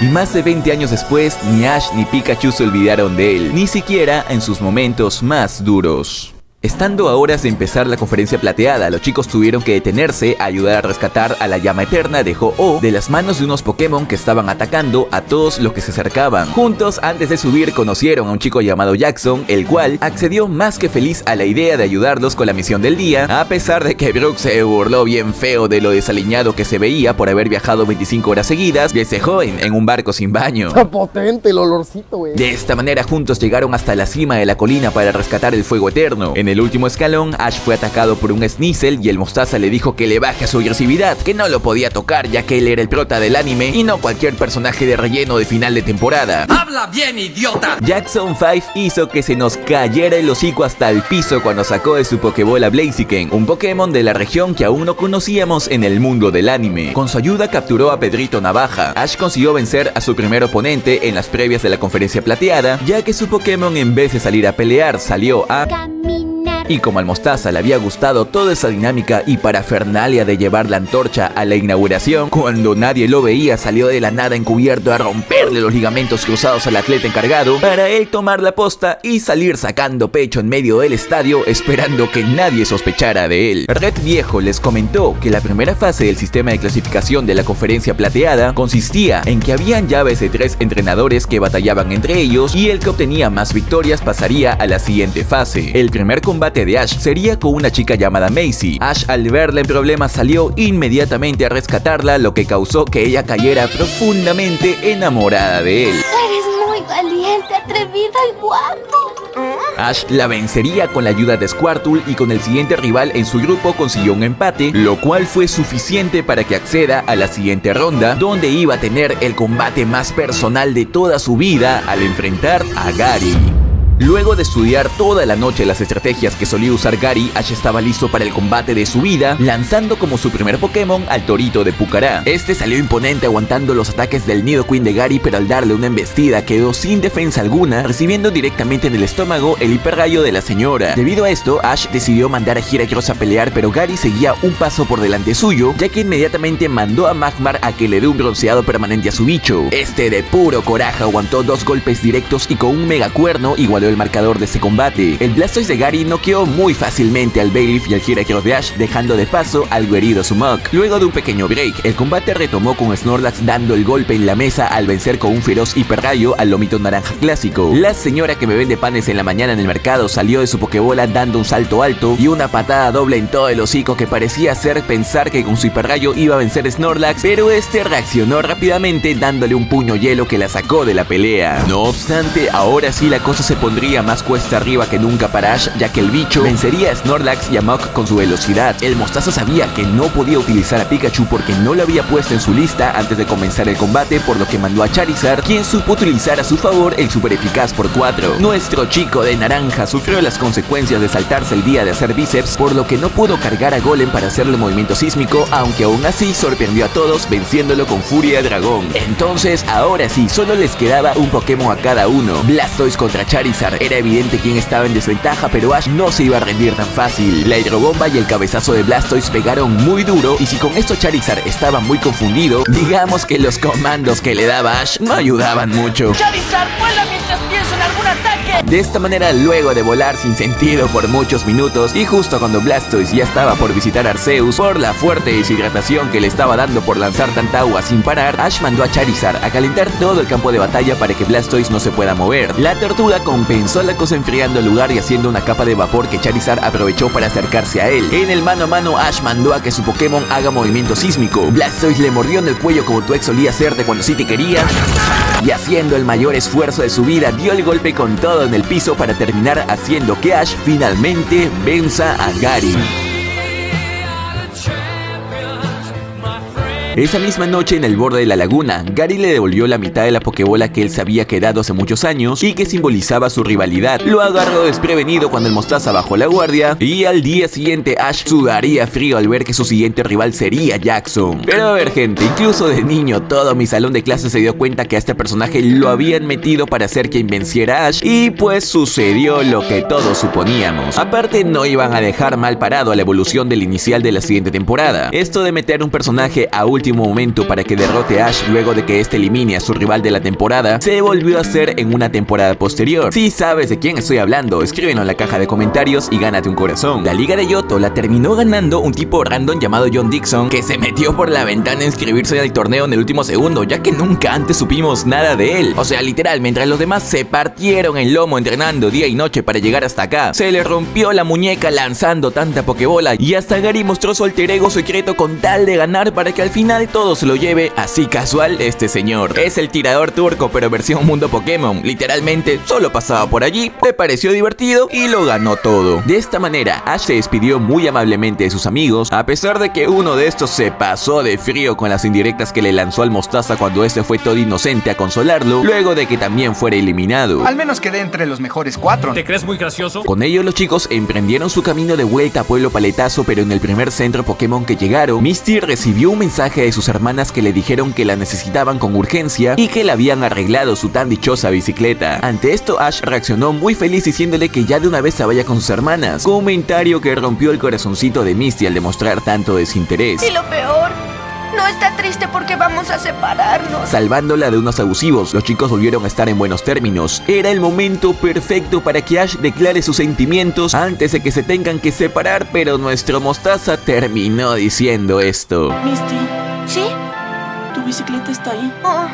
S1: Y más de 20 años después, ni Ash ni Pikachu se olvidaron de él, ni siquiera en sus momentos más duros. Estando a horas de empezar la Conferencia Plateada, los chicos tuvieron que detenerse a ayudar a rescatar a la llama eterna de Ho-Oh de las manos de unos Pokémon que estaban atacando a todos los que se acercaban. Juntos, antes de subir, conocieron a un chico llamado Jackson, el cual accedió más que feliz a la idea de ayudarlos con la misión del día, a pesar de que Brooke se burló bien feo de lo desaliñado que se veía por haber viajado 25 horas seguidas desde joven en un barco sin baño.
S3: Está potente el olorcito, güey.
S1: De esta manera, juntos llegaron hasta la cima de la colina para rescatar el fuego eterno. En el último escalón, Ash fue atacado por un Sneasel y el Mostaza le dijo que le baje su agresividad, que no lo podía tocar ya que él era el prota del anime y no cualquier personaje de relleno de final de temporada.
S21: ¡Habla bien, idiota!
S1: Jackson 5 hizo que se nos cayera el hocico hasta el piso cuando sacó de su Pokébola Blaziken, un Pokémon de la región que aún no conocíamos en el mundo del anime. Con su ayuda capturó a Pedrito Navaja. Ash consiguió vencer a su primer oponente en las previas de la Conferencia Plateada, ya que su Pokémon, en vez de salir a pelear, salió a caminar. Y como al Mostaza le había gustado toda esa dinámica y parafernalia de llevar la antorcha a la inauguración, cuando nadie lo veía salió de la nada encubierto a romperle los ligamentos cruzados al atleta encargado, para él tomar la posta y salir sacando pecho en medio del estadio, esperando que nadie sospechara de él. Red Viejo les comentó que la primera fase del sistema de clasificación de la Conferencia Plateada consistía en que habían llaves de 3 entrenadores que batallaban entre ellos, y el que obtenía más victorias pasaría a la siguiente fase. El primer combate de Ash sería con una chica llamada Macy. Ash, al verla en problemas, salió inmediatamente a rescatarla, lo que causó que ella cayera profundamente enamorada de él.
S9: Eres muy valiente, atrevido y guapo.
S1: Ash la vencería con la ayuda de Squirtle y con el siguiente rival en su grupo consiguió un empate, lo cual fue suficiente para que acceda a la siguiente ronda, donde iba a tener el combate más personal de toda su vida al enfrentar a Gary. Luego de estudiar toda la noche las estrategias que solía usar Gary, Ash estaba listo para el combate de su vida, lanzando como su primer Pokémon al Torito de Pucará. Este salió imponente aguantando los ataques del Nidoqueen de Gary, pero al darle una embestida quedó sin defensa alguna, recibiendo directamente en el estómago el hiperrayo de la señora. Debido a esto, Ash decidió mandar a Heracross a pelear, pero Gary seguía un paso por delante suyo, ya que inmediatamente mandó a Magmar a que le dé un bronceado permanente a su bicho. Este, de puro coraje, aguantó 2 golpes directos y con un megacuerno igualó el marcador de este combate. El Blastoise de Gary noqueó muy fácilmente al Bayleaf y al Heracross de Ash, dejando de paso algo herido a su Muk. Luego de un pequeño break, el combate retomó con Snorlax dando el golpe en la mesa al vencer con un feroz hiperrayo al lomito naranja clásico. La señora que me vende panes en la mañana en el mercado salió de su Pokébola dando un salto alto y una patada doble en todo el hocico que parecía hacer pensar que con su hiperrayo iba a vencer Snorlax, pero este reaccionó rápidamente dándole un puño hielo que la sacó de la pelea. No obstante, ahora sí la cosa se pondría más cuesta arriba que nunca para Ash, ya que el bicho vencería a Snorlax y a Muk con su velocidad. El Mostaza sabía que no podía utilizar a Pikachu porque no lo había puesto en su lista antes de comenzar el combate, por lo que mandó a Charizard, quien supo utilizar a su favor el super eficaz por 4. Nuestro chico de naranja sufrió las consecuencias de saltarse el día de hacer bíceps, por lo que no pudo cargar a Golem para hacerle movimiento sísmico, aunque aún así sorprendió a todos venciéndolo con furia de dragón. Entonces, ahora sí, solo les quedaba un Pokémon a cada uno. Blastoise contra Charizard Charizard. Era evidente quién estaba en desventaja, pero Ash no se iba a rendir tan fácil. La hidrobomba y el cabezazo de Blastoise pegaron muy duro, y si con esto Charizard estaba muy confundido, digamos que los comandos que le daba Ash no ayudaban mucho.
S21: Charizard, vuela mientras pienso en algún ataque.
S1: De esta manera, luego de volar sin sentido por muchos minutos, y justo cuando Blastoise ya estaba por visitar a Arceus por la fuerte deshidratación que le estaba dando por lanzar tanta agua sin parar, Ash mandó a Charizard a calentar todo el campo de batalla para que Blastoise no se pueda mover. La tortuga compensó la cosa enfriando el lugar y haciendo una capa de vapor que Charizard aprovechó para acercarse a él. En el mano a mano, Ash mandó a que su Pokémon haga movimiento sísmico. Blastoise le mordió en el cuello como tu ex solía hacerte cuando sí te quería, y haciendo el mayor esfuerzo de su vida, dio el golpe con todo en el piso para terminar haciendo que Ash finalmente venza a Gary. Esa misma noche, en el borde de la laguna, Gary le devolvió la mitad de la Pokébola que él se había quedado hace muchos años y que simbolizaba su rivalidad. Lo agarró desprevenido cuando el Mostaza bajó la guardia, y al día siguiente Ash sudaría frío al ver que su siguiente rival sería Jackson. Pero a ver, gente, incluso de niño todo mi salón de clases se dio cuenta que a este personaje lo habían metido para ser quien venciera a Ash, y pues sucedió lo que todos suponíamos. Aparte, no iban a dejar mal parado a la evolución del inicial de la siguiente temporada. Esto de meter un personaje a último momento para que derrote a Ash luego de que este elimine a su rival de la temporada se volvió a hacer en una temporada posterior. Si sabes de quién estoy hablando, escríbelo en la caja de comentarios y gánate un corazón. La Liga de Yoto la terminó ganando un tipo random llamado John Dixon, que se metió por la ventana a inscribirse en el torneo en el último segundo, ya que nunca antes supimos nada de él. O sea, literal, mientras los demás se partieron el lomo entrenando día y noche para llegar hasta acá, se le rompió la muñeca lanzando tanta Pokébola, y hasta Gary mostró su alter ego secreto con tal de ganar para que al final todo se lo lleve así casual este señor. Es el tirador turco, pero versión mundo Pokémon. Literalmente solo pasaba por allí, le pareció divertido y lo ganó todo. De esta manera, Ash se despidió muy amablemente de sus amigos, a pesar de que uno de estos se pasó de frío con las indirectas que le lanzó al Mostaza cuando este fue todo inocente a consolarlo, luego de que también fuera eliminado.
S14: Al menos quedé entre los mejores 4.
S10: ¿Te crees muy gracioso?
S1: Con ello, los chicos emprendieron su camino de vuelta a Pueblo Paletazo, pero en el primer centro Pokémon que llegaron, Misty recibió un mensaje de sus hermanas que le dijeron que la necesitaban con urgencia y que le habían arreglado su tan dichosa bicicleta. Ante esto, Ash reaccionó muy feliz diciéndole que ya de una vez se vaya con sus hermanas, comentario que rompió el corazoncito de Misty al demostrar tanto desinterés.
S9: Y lo peor, no está triste porque vamos a separarnos.
S1: Salvándola de unos abusivos, los chicos volvieron a estar en buenos términos. Era el momento perfecto para que Ash declare sus sentimientos antes de que se tengan que separar, pero nuestro Mostaza terminó diciendo esto.
S9: Misty, ¿sí?
S21: Tu bicicleta está ahí.
S9: Oh.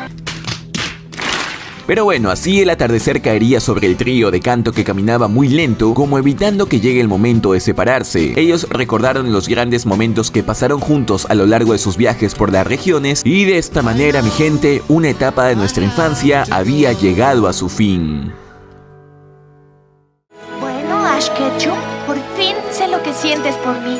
S1: Pero bueno, así el atardecer caería sobre el trío de Kanto, que caminaba muy lento, como evitando que llegue el momento de separarse. Ellos recordaron los grandes momentos que pasaron juntos a lo largo de sus viajes por las regiones, y de esta manera, mi gente, una etapa de nuestra infancia había llegado a su fin.
S9: Bueno, Ash Ketchum, por fin sé lo que sientes por mí.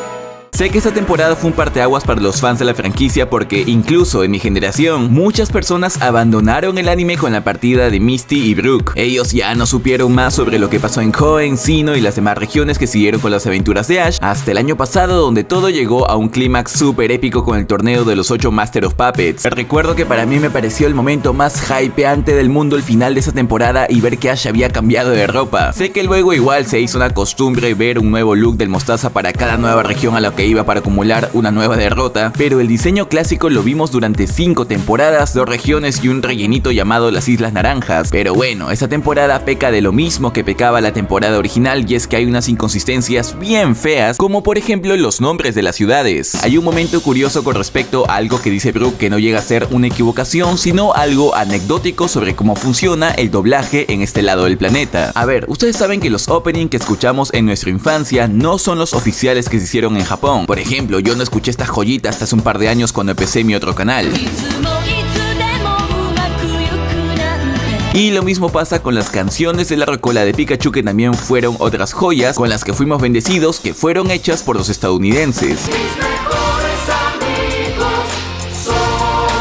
S1: Sé que esta temporada fue un parteaguas para los fans de la franquicia, porque incluso en mi generación muchas personas abandonaron el anime con la partida de Misty y Brook. Ellos ya no supieron más sobre lo que pasó en Hoenn, Sinnoh y las demás regiones que siguieron con las aventuras de Ash, hasta el año pasado, donde todo llegó a un clímax súper épico con el torneo de los 8 Master of Puppets. Recuerdo que para mí me pareció el momento más hypeante del mundo el final de esa temporada y ver que Ash había cambiado de ropa. Sé que luego igual se hizo una costumbre ver un nuevo look del Mostaza para cada nueva región a la que iba para acumular una nueva derrota, pero el diseño clásico lo vimos durante 5 temporadas, 2 regiones y un rellenito llamado las Islas Naranjas. Pero bueno, esta temporada peca de lo mismo que pecaba la temporada original, y es que hay unas inconsistencias bien feas, como por ejemplo los nombres de las ciudades. Hay un momento curioso con respecto a algo que dice Brook que no llega a ser una equivocación, sino algo anecdótico sobre cómo funciona el doblaje en este lado del planeta. A ver, ustedes saben que los openings que escuchamos en nuestra infancia no son los oficiales que se hicieron en Japón. Por ejemplo, yo no escuché esta joyita hasta hace un par de años cuando empecé mi otro canal. Y lo mismo pasa con las canciones de la Rocola de Pikachu, que también fueron otras joyas con las que fuimos bendecidos, que fueron hechas por los estadounidenses.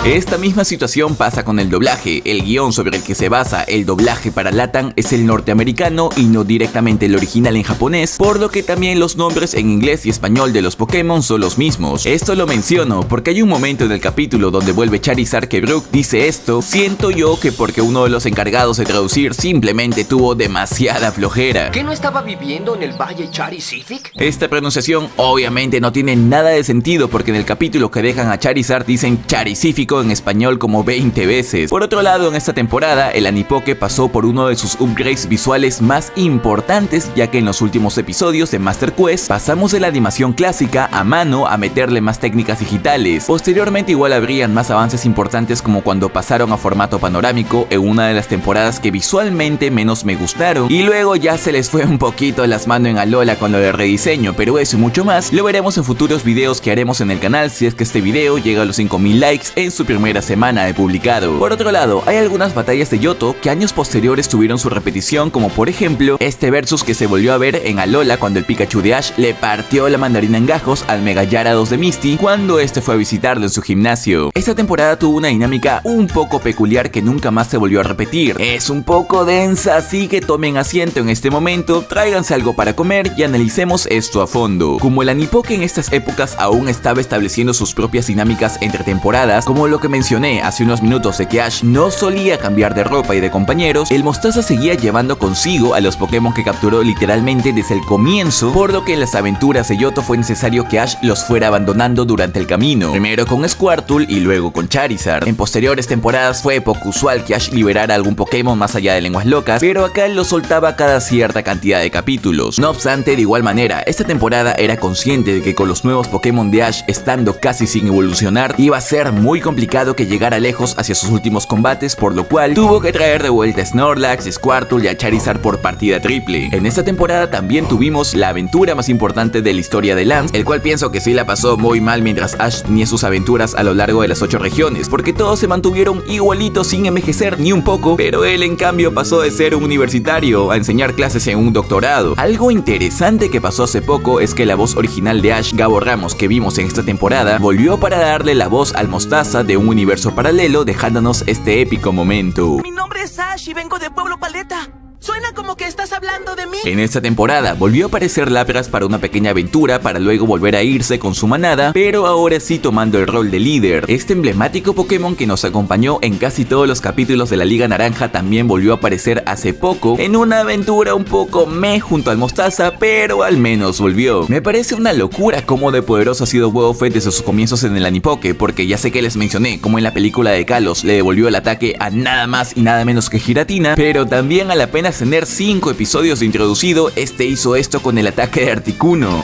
S1: Esta misma situación pasa con el doblaje. El guión sobre el que se basa el doblaje para LATAM es el norteamericano y no directamente el original en japonés, por lo que también los nombres en inglés y español de los Pokémon son los mismos. Esto lo menciono porque hay un momento en el capítulo donde vuelve Charizard que Brook dice esto. Siento yo que porque uno de los encargados de traducir simplemente tuvo demasiada flojera.
S18: ¿Qué no estaba viviendo en el Valle Charizard?
S1: Esta pronunciación obviamente no tiene nada de sentido porque en el capítulo que dejan a Charizard dicen Charizífico en español como 20 veces. Por otro lado, en esta temporada el Anipoke pasó por uno de sus upgrades visuales más importantes, ya que en los últimos episodios de Master Quest pasamos de la animación clásica a mano a meterle más técnicas digitales. Posteriormente igual habrían más avances importantes, como cuando pasaron a formato panorámico en una de las temporadas que visualmente menos me gustaron, y luego ya se les fue un poquito las manos en Alola con lo de rediseño, pero eso y mucho más lo veremos en futuros videos que haremos en el canal si es que este video llega a los 5000 likes en su primera semana de publicado. Por otro lado, hay algunas batallas de Yoto que años posteriores tuvieron su repetición, como por ejemplo este versus que se volvió a ver en Alola cuando el Pikachu de Ash le partió la mandarina en gajos al Mega Gyarados de Misty cuando este fue a visitarlo en su gimnasio. Esta temporada tuvo una dinámica un poco peculiar que nunca más se volvió a repetir. Es un poco densa, así que tomen asiento en este momento, tráiganse algo para comer y analicemos esto a fondo. Como el Anipoke en estas épocas aún estaba estableciendo sus propias dinámicas entre temporadas, como lo que mencioné hace unos minutos de que Ash no solía cambiar de ropa y de compañeros, el Mostaza seguía llevando consigo a los Pokémon que capturó literalmente desde el comienzo, por lo que en las aventuras de Yoto fue necesario que Ash los fuera abandonando durante el camino, primero con Squirtle y luego con Charizard. En posteriores temporadas fue poco usual que Ash liberara algún Pokémon más allá de lenguas locas, pero acá lo soltaba cada cierta cantidad de capítulos. No obstante, de igual manera, esta temporada era consciente de que con los nuevos Pokémon de Ash estando casi sin evolucionar, iba a ser muy complicado que llegara lejos hacia sus últimos combates, por lo cual tuvo que traer de vuelta a Snorlax, Squirtle y a Charizard por partida triple. En esta temporada también tuvimos la aventura más importante de la historia de Lance, el cual pienso que sí la pasó muy mal mientras Ash tenía sus aventuras a lo largo de las 8 regiones, porque todos se mantuvieron igualitos sin envejecer ni un poco, pero él en cambio pasó de ser un universitario a enseñar clases en un doctorado. Algo interesante que pasó hace poco es que la voz original de Ash, Gabo Ramos, que vimos en esta temporada, volvió para darle la voz al Mostaza de un universo paralelo, dejándonos este épico momento.
S21: Mi nombre es Ash y vengo de Pueblo Paleta. Suena como que estás hablando de mí.
S1: En esta temporada volvió a aparecer Lapras para una pequeña aventura para luego volver a irse con su manada, pero ahora sí tomando el rol de líder. Este emblemático Pokémon que nos acompañó en casi todos los capítulos de la Liga Naranja también volvió a aparecer hace poco en una aventura un poco meh junto al Mostaza, pero al menos volvió. Me parece una locura cómo de poderoso ha sido Wobbuffet desde sus comienzos en el Anipoke, porque ya sé que les mencioné cómo en la película de Kalos le devolvió el ataque a nada más y nada menos que Giratina, pero también a la pena tener 5 episodios de introducido, este hizo esto con el ataque de Articuno.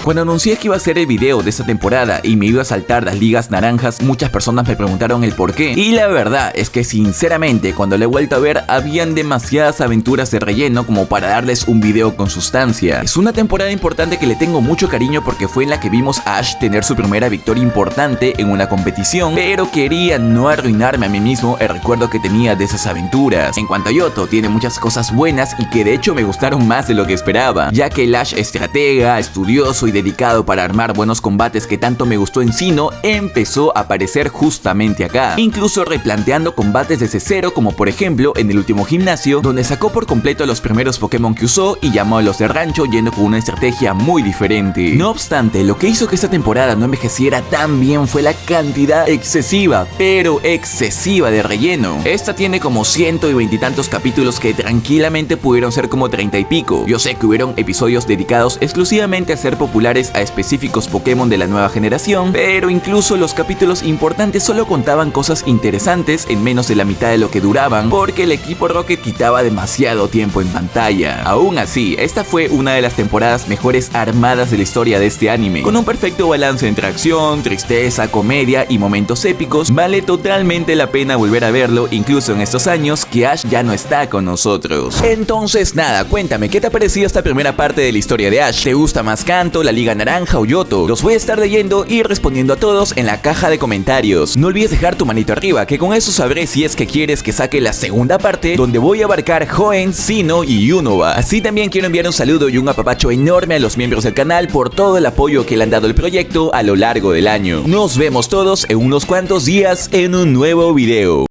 S1: Cuando anuncié que iba a hacer el video de esta temporada y me iba a saltar las ligas naranjas, muchas personas me preguntaron el por qué. Y la verdad es que sinceramente cuando lo he vuelto a ver habían demasiadas aventuras de relleno como para darles un video con sustancia. Es una temporada importante que le tengo mucho cariño porque fue en la que vimos a Ash tener su primera victoria importante en una competición, pero quería no arruinarme a mí mismo el recuerdo que tenía de esas aventuras. En cuanto a Yoto, tiene muchas cosas buenas y que de hecho me gustaron más de lo que esperaba, ya que el Ash estratega, estudioso y dedicado para armar buenos combates que tanto me gustó en Sinnoh empezó a aparecer justamente acá, incluso replanteando combates desde cero, como por ejemplo en el último gimnasio, donde sacó por completo los primeros Pokémon que usó y llamó a los de rancho yendo con una estrategia muy diferente. No obstante, lo que hizo que esta temporada no envejeciera tan bien fue la cantidad excesiva, pero excesiva de relleno. Esta tiene como 120 y tantos capítulos que tranquilamente pudieron ser como 30 y pico. Yo sé que hubieron episodios dedicados exclusivamente a ser populares a específicos Pokémon de la nueva generación, pero incluso los capítulos importantes solo contaban cosas interesantes en menos de la mitad de lo que duraban, porque el equipo Rocket quitaba demasiado tiempo en pantalla. Aún así, esta fue una de las temporadas mejores armadas de la historia de este anime, con un perfecto balance entre acción, tristeza, comedia y momentos épicos. Vale totalmente la pena volver a verlo, incluso en estos años que Ash ya no está con nosotros. Entonces nada, cuéntame, ¿qué te ha parecido esta primera parte de la historia de Ash? ¿Te gusta más Kanto, la Liga Naranja o Yoto. Los voy a estar leyendo y respondiendo a todos en la caja de comentarios. No olvides dejar tu manito arriba, que con eso sabré si es que quieres que saque la segunda parte, donde voy a abarcar Hoenn, Sinnoh y Unova. Así también quiero enviar un saludo y un apapacho enorme a los miembros del canal por todo el apoyo que le han dado al proyecto a lo largo del año. Nos vemos todos en unos cuantos días en un nuevo video.